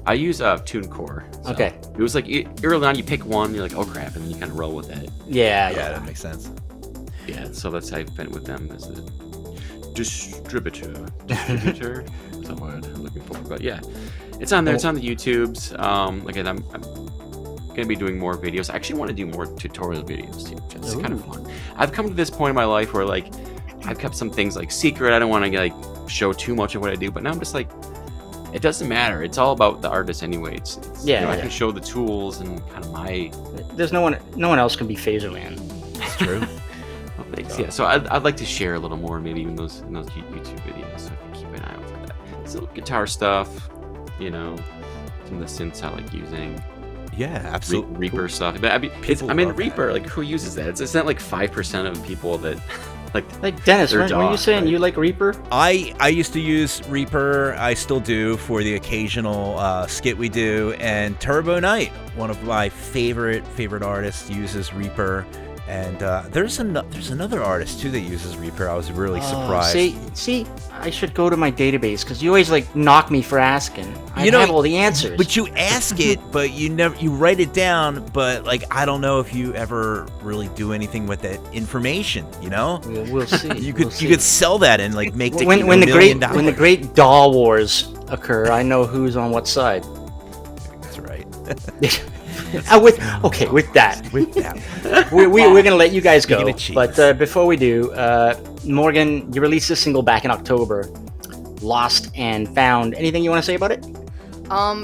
I use TuneCore. So Okay. It was like early on, you pick one, you're like, oh crap, and then you kind of roll with it. Yeah. Yeah, that makes sense. Yeah, so that's how I've been with them as a distributor. Distributor? That's a word I'm looking for. But yeah, it's on there. It's on the YouTubes. Again, I'm gonna be doing more videos. I actually want to do more tutorial videos too. It's kind of fun. I've come to this point in my life where like I've kept some things like secret. I don't want to like show too much of what I do, but now I'm just like, it doesn't matter. It's all about the artist anyway. It's I can show the tools and kind of my. There's no one else can be Phaserland. That's true. Well, thanks. Yeah, so I'd like to share a little more, maybe even in those YouTube videos. So I can keep an eye out for that. So guitar stuff, you know, some of the synths I like using. Yeah, absolutely. Reaper stuff. But I mean, Reaper. That. Like, who uses that? It's not like 5% of people that. Like Dennis, were you saying you like Reaper? I used to use Reaper. I still do for the occasional skit we do. And Turbo Knight, one of my favorite artists, uses Reaper. And there's another artist too that uses Reaper. I was really surprised. See, I should go to my database because you always like knock me for asking. I have all the answers. But you ask it, but you write it down. But like I don't know if you ever really do anything with that information. You know, we'll see. You could sell that and like make when the great DAW wars occur, I know who's on what side. That's right. With that, we're gonna let you guys go. But before we do, Morgan, you released this single back in October, "Lost and Found." Anything you want to say about it?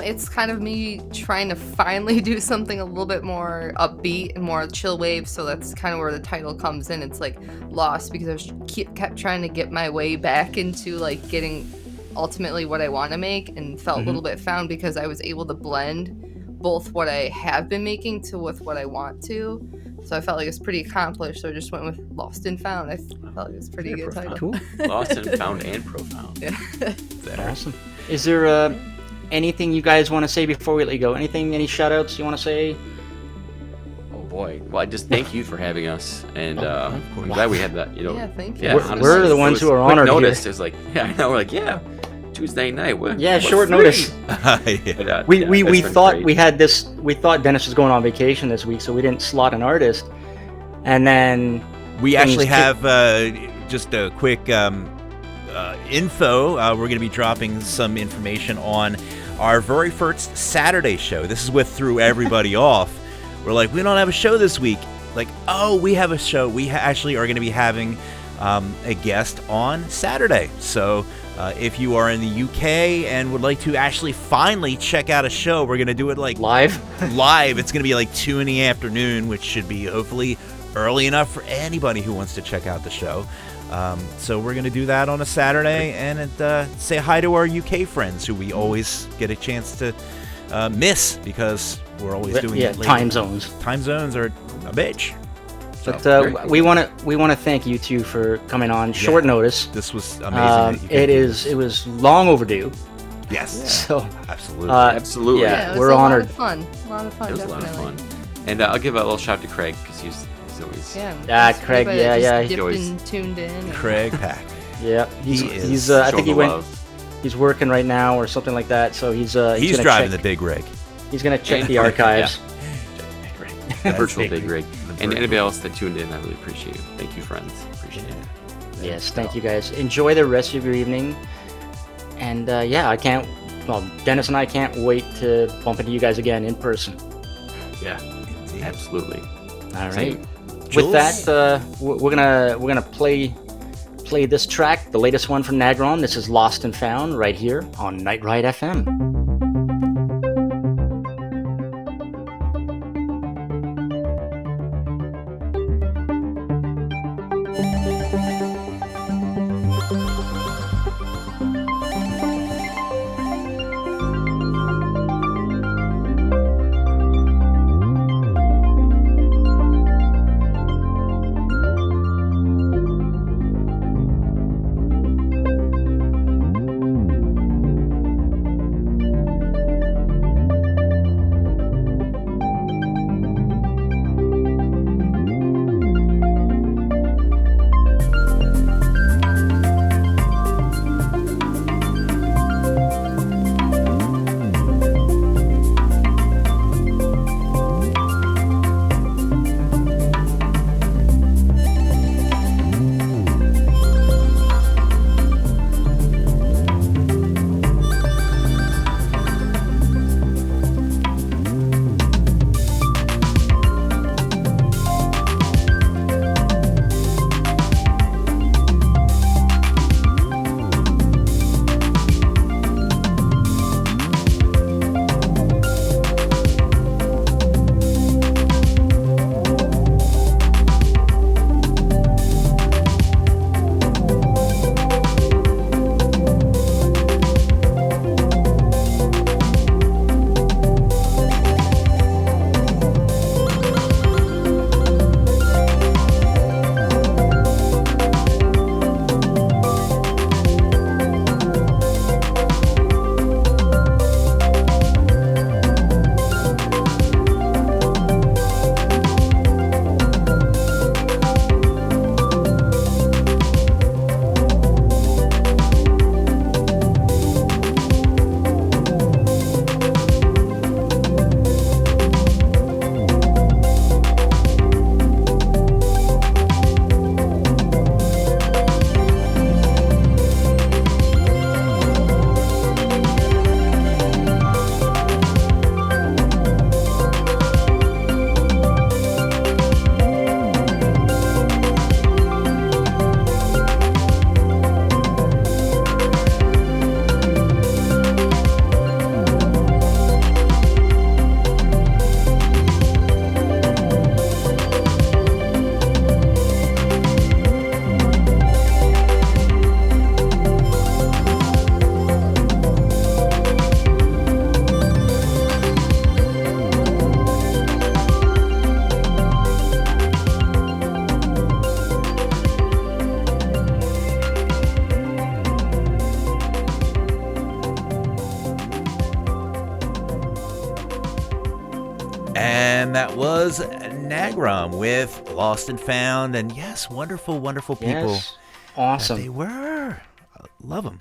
It's kind of me trying to finally do something a little bit more upbeat and more chill wave. So that's kind of where the title comes in. It's like lost because I kept trying to get my way back into like getting ultimately what I want to make, and felt a little bit found because I was able to blend both what I have been making to with what I want to. So I felt like it's pretty accomplished. So I just went with Lost and Found. I felt like it was a pretty good title. Cool. Lost and Found and Profound. Yeah. Awesome. Is there anything you guys want to say before we let you go? Any shout outs you want to say? Oh boy. Well, I just thank you for having us, and I'm glad we had that. You know. Yeah, thank you. Yeah, honestly, we're the ones who are honored. Notice is like, I know. We're like, Tuesday night. Short notice. But, we thought great. We thought Dennis was going on vacation this week, so we didn't slot an artist. And then we actually have just a quick info. We're going to be dropping some information on our very first Saturday show. This is what threw everybody off. We're like, we don't have a show this week. Like, oh, we have a show. We actually are going to be having a guest on Saturday. So if you are in the UK and would like to actually finally check out a show, we're going to do it like live. It's going to be like 2 p.m, which should be hopefully early enough for anybody who wants to check out the show. So we're going to do that on a Saturday and say hi to our UK friends who we always get a chance to miss because we're always doing it late. Time zones. Time zones are a bitch. But we want to thank you two for coming on short notice. This was amazing. It was long overdue. Yes. Yeah. So absolutely. Yeah, we're honored. A lot of fun. It was definitely. a lot of fun. And I'll give a little shout out to Craig because he's always. Craig. He's always tuned in. Craig Pack. Yeah, he's I think he's working right now or something like that. So he's driving the big rig. He's gonna check the archives. Virtual big rig. And anybody else that tuned in, I really appreciate it. Thank you, friends. Appreciate it. Yes, thank you guys. Enjoy the rest of your evening. And Dennis and I can't wait to bump into you guys again in person. Yeah, absolutely. All right. With that, we're gonna play this track, the latest one from Nagram. This is Lost and Found right here on Night Ride FM. And that was Nagram with Lost and Found. And yes, wonderful, wonderful people. Yes. Awesome. They were. I love them.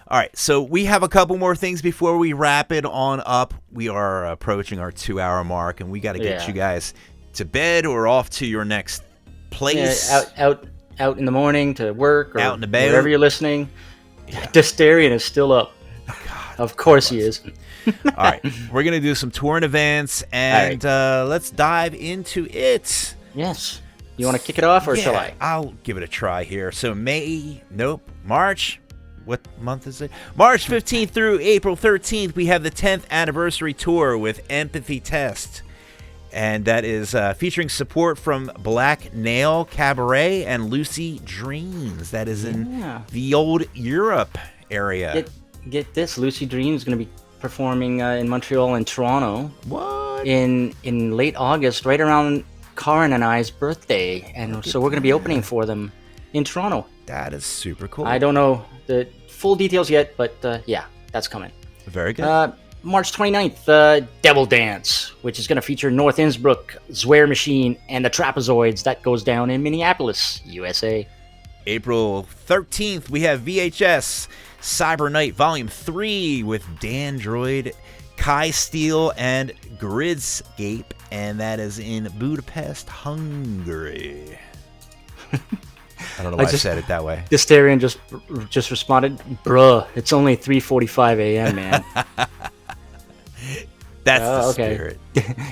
All right, so we have a couple more things before we wrap it on up. We are approaching our 2-hour mark, and we got to get you guys to bed or off to your next place. Yeah, out in the morning to work or out in the bed. Wherever you're listening. Yeah. Dystarian is still up. God, of course he is. All right, we're going to do some touring events, and let's dive into it. Yes. You want to kick it off, or shall I? I'll give it a try here. So March. What month is it? March 15th through April 13th, we have the 10th anniversary tour with Empathy Test. And that is featuring support from Black Nail Cabaret and Lucy Dreams. That is in the old Europe area. Get this. Lucy Dreams is going to be performing in Montreal and Toronto. What? In late August, right around Karin and I's birthday. And so we're going to be opening for them in Toronto. That is super cool. I don't know the full details yet, but yeah, that's coming. Very good. March 29th, Devil Dance, which is going to feature North Innsbruck, Zweir Machine, and the Trapezoids. That goes down in Minneapolis, USA. April 13th, we have VHS Cyber Night Volume 3 with Dandroid, Kai Steel, and Gridscape, and that is in Budapest, Hungary. I don't know why I said it that way. Dystarian just responded, bruh, it's only 3:45 a.m., man. That's the spirit.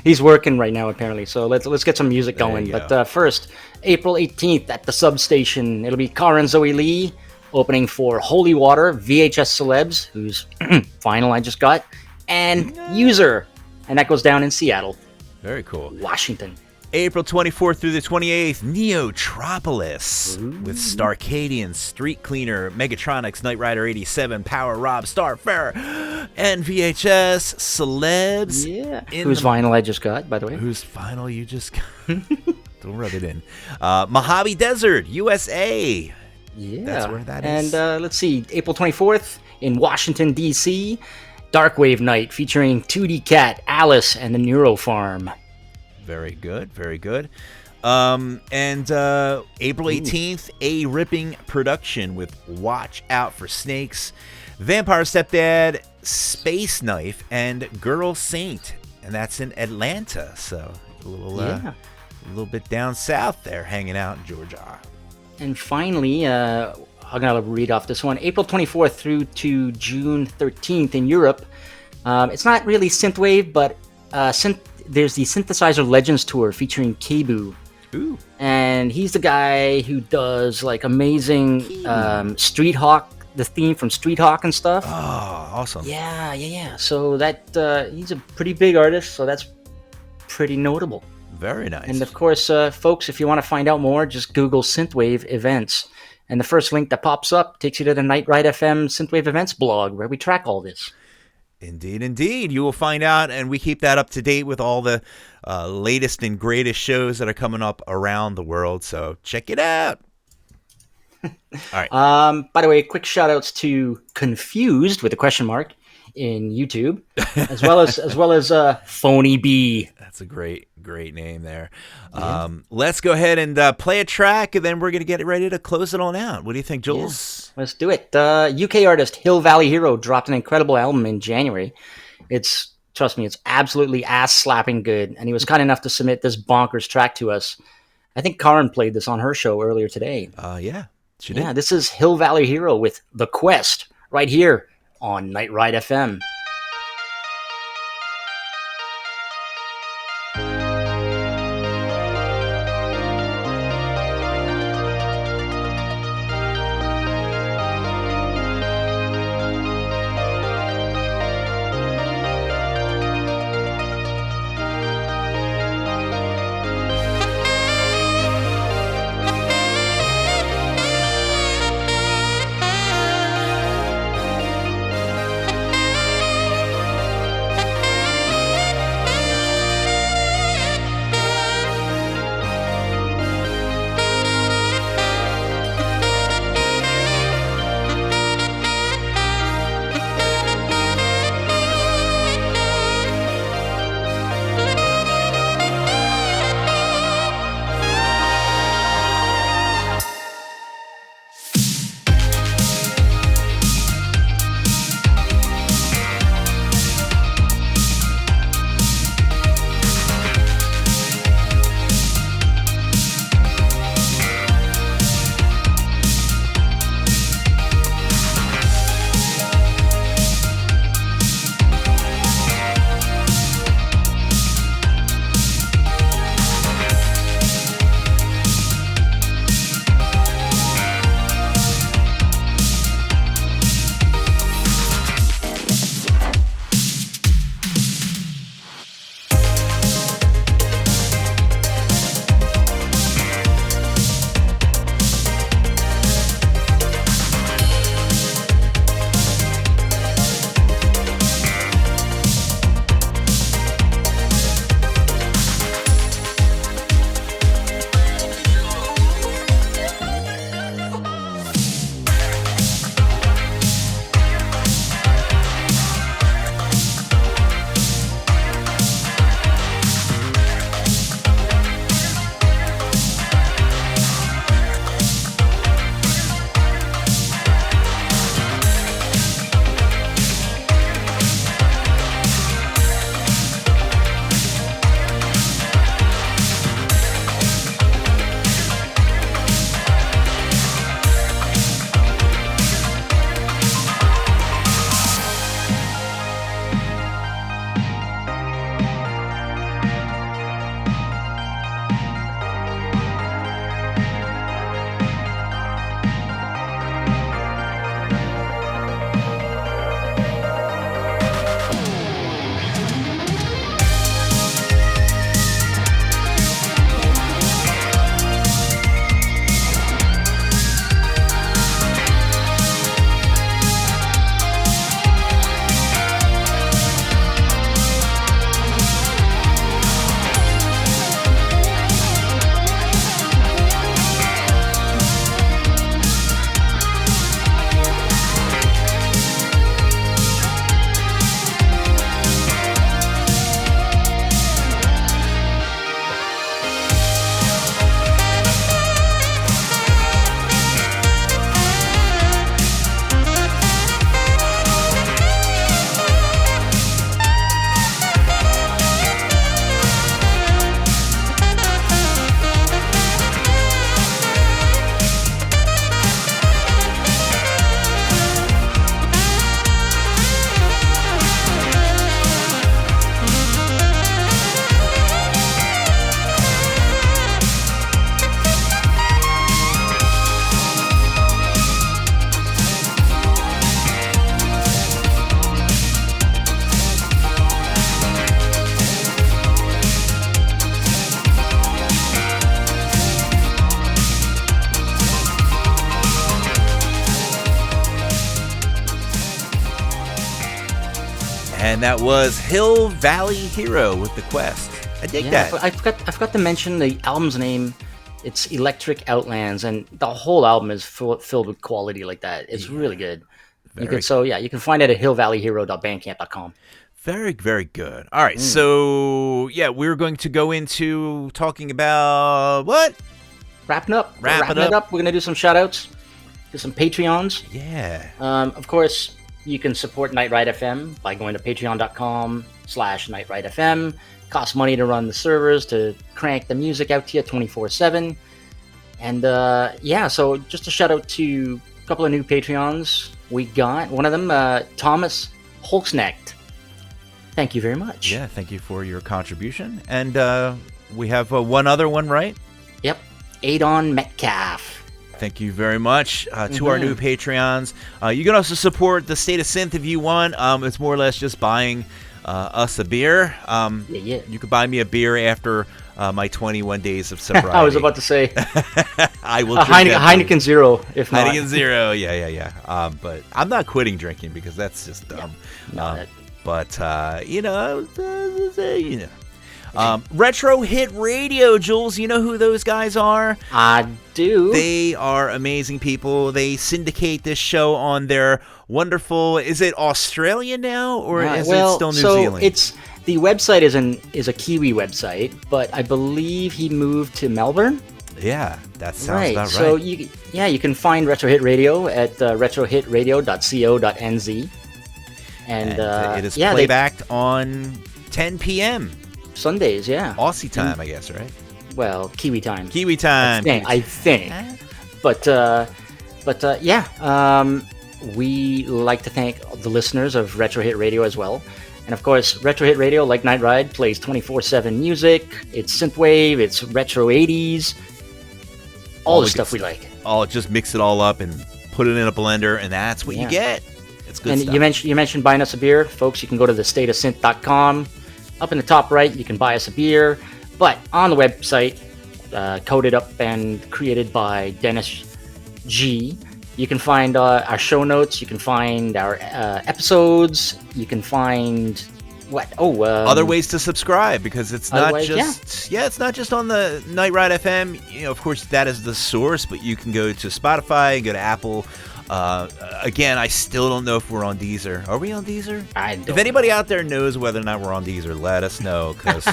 He's working right now, apparently, so let's get some music going. But first, April 18th at the Substation, it'll be Karin Zoe Lee opening for Holy Water, VHS Celebs, whose vinyl I just got, and User, and that goes down in Seattle. Very cool. Washington. April 24th through the 28th, Neotropolis with Starcadian, Street Cleaner, Megatronics, Knight Rider 87, Power Rob, Starfarer, and VHS Celebs. Yeah. Whose vinyl I just got, by the way. Whose vinyl you just got. Don't rub it in. Mojave Desert, USA. Yeah. That's where that is. And let's see, April 24th in Washington, D.C., Darkwave Night featuring 2D Cat, Alice, and the Neuro Farm. Very good, very good. And April 18th, A Ripping Production with Watch Out for Snakes, Vampire Stepdad, Space Knife, and Girl Saint. And that's in Atlanta, so a little bit down south there, hanging out in Georgia. And finally, I'm going to read off this one. April 24th through to June 13th in Europe. It's not really Synthwave, but there's the Synthesizer Legends Tour featuring Kebu. Ooh. And he's the guy who does like amazing Street Hawk, the theme from Street Hawk and stuff. Oh, awesome. Yeah. So that he's a pretty big artist, so that's pretty notable. Very nice. And of course, folks, if you want to find out more, just Google Synthwave events. And the first link that pops up takes you to the Night Ride FM Synthwave events blog where we track all this. Indeed. You will find out, and we keep that up to date with all the latest and greatest shows that are coming up around the world. So check it out. All right. By the way, quick shout outs to Confused with a question mark in YouTube, as well as Phony B. That's a great name there. Yeah. Let's go ahead and play a track, and then we're going to get ready to close it on out. What do you think, Jules? Yeah. Let's do it. UK artist Hill Valley Hero dropped an incredible album in January. Trust me, it's absolutely ass-slapping good, and he was kind enough to submit this bonkers track to us. I think Karin played this on her show earlier today. Yeah, she did. Yeah, this is Hill Valley Hero with The Quest, right here on Night Ride FM. And that was Hill Valley Hero with The Quest. I dig that. I forgot to mention the album's name. It's Electric Outlands, and the whole album is filled with quality like that. It's really good. You can find it at hillvalleyhero.bandcamp.com. Very, very good. All right, so we're going to go into talking about what? Wrapping it up. We're going to do some shout-outs, do some Patreons. Yeah. Of course, you can support Night Ride FM by going to patreon.com/NightRideFM. Costs money to run the servers, to crank the music out to you 24/7. And so just a shout out to a couple of new Patreons. We got one of them, Thomas Holzknecht. Thank you very much. Yeah, thank you for your contribution. And we have one other one, right? Yep, Adon Metcalf. Thank you very much to our new Patreons. You can also support the State of Synth if you want. It's more or less just buying us a beer. You could buy me a beer after my 21 days of sobriety. I was about to say. I will drink Heineken Zero, if not. Heineken Zero, yeah. But I'm not quitting drinking because that's just dumb. Retro Hit Radio, Jules, you know who those guys are? I do. They are amazing people. They syndicate this show on their wonderful, is it Australia now, or is it still New Zealand? It's the website is a Kiwi website, but I believe he moved to Melbourne. Yeah, that sounds about right. So you can find Retro Hit Radio at retrohitradio.co.nz. And it is playbacked on 10 p.m. Sundays, yeah. Aussie time, I guess, right? Well, Kiwi time. Kiwi time. I think. But we like to thank the listeners of Retro Hit Radio as well. And of course, Retro Hit Radio, like Night Ride, plays 24/7 music. It's synthwave, it's retro 80s, all the stuff we like. Just mix it all up and put it in a blender, and that's what you get. It's good stuff. And you mentioned buying us a beer. Folks, you can go to thestateofsynth.com. Up in the top right, you can buy us a beer. But on the website, coded up and created by Dennis G, you can find our show notes. You can find our episodes. You can find other ways to subscribe, because it's not it's not just on the Night Ride FM. Of course, that is the source, but you can go to Spotify and go to Apple. Again, I still don't know if we're on Deezer. Are we on Deezer? If anybody out there knows whether or not we're on Deezer, let us know, because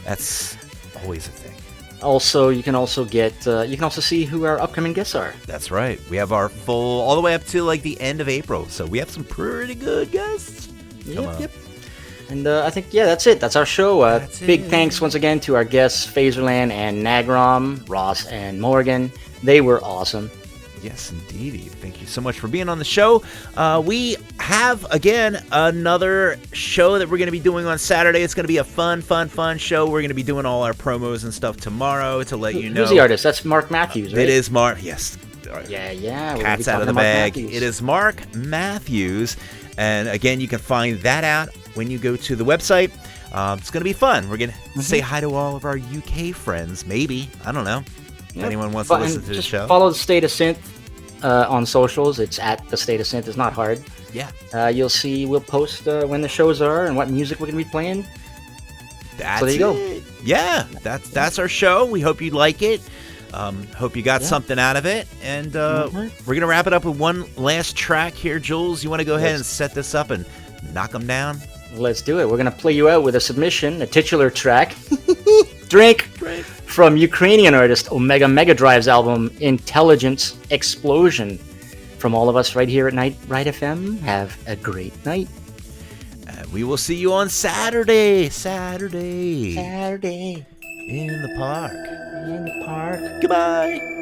that's always a thing. Also, you can also see who our upcoming guests are. That's right. We have our full all the way up to like the end of April, so we have some pretty good guests. Yep. And I think that's it. That's our show. Big thanks once again to our guests, Phaserland and Nagram, Ross and Morgan. They were awesome. Yes, indeed. Thank you so much for being on the show. We have, again, another show that we're going to be doing on Saturday. It's going to be a fun show. We're going to be doing all our promos and stuff tomorrow to let you know. Who's the artist? That's Mark Matthews, right? It is Mark, yes. Yeah. Cat's out of the bag. It is Mark Matthews. And, again, you can find that out when you go to the website. It's going to be fun. We're going to say hi to all of our UK friends, maybe. I don't know. If anyone wants to listen to the show. Follow the State of Synth on socials. It's at the State of Synth. It's not hard. Yeah. You'll see. We'll post when the shows are and what music we're going to be playing. So there you go. Yeah, that's our show. We hope you like it. Hope you got something out of it. And we're going to wrap it up with one last track here. Jules, you want to go ahead and set this up and knock them down? Let's do it. We're going to play you out with a submission, a titular track. Drink. From Ukrainian artist Omega Mega Drive's album Intelligence Explosion. From all of us right here at Night Ride FM, have a great night. We will see you on Saturday. Saturday. In the park. In the park. Goodbye.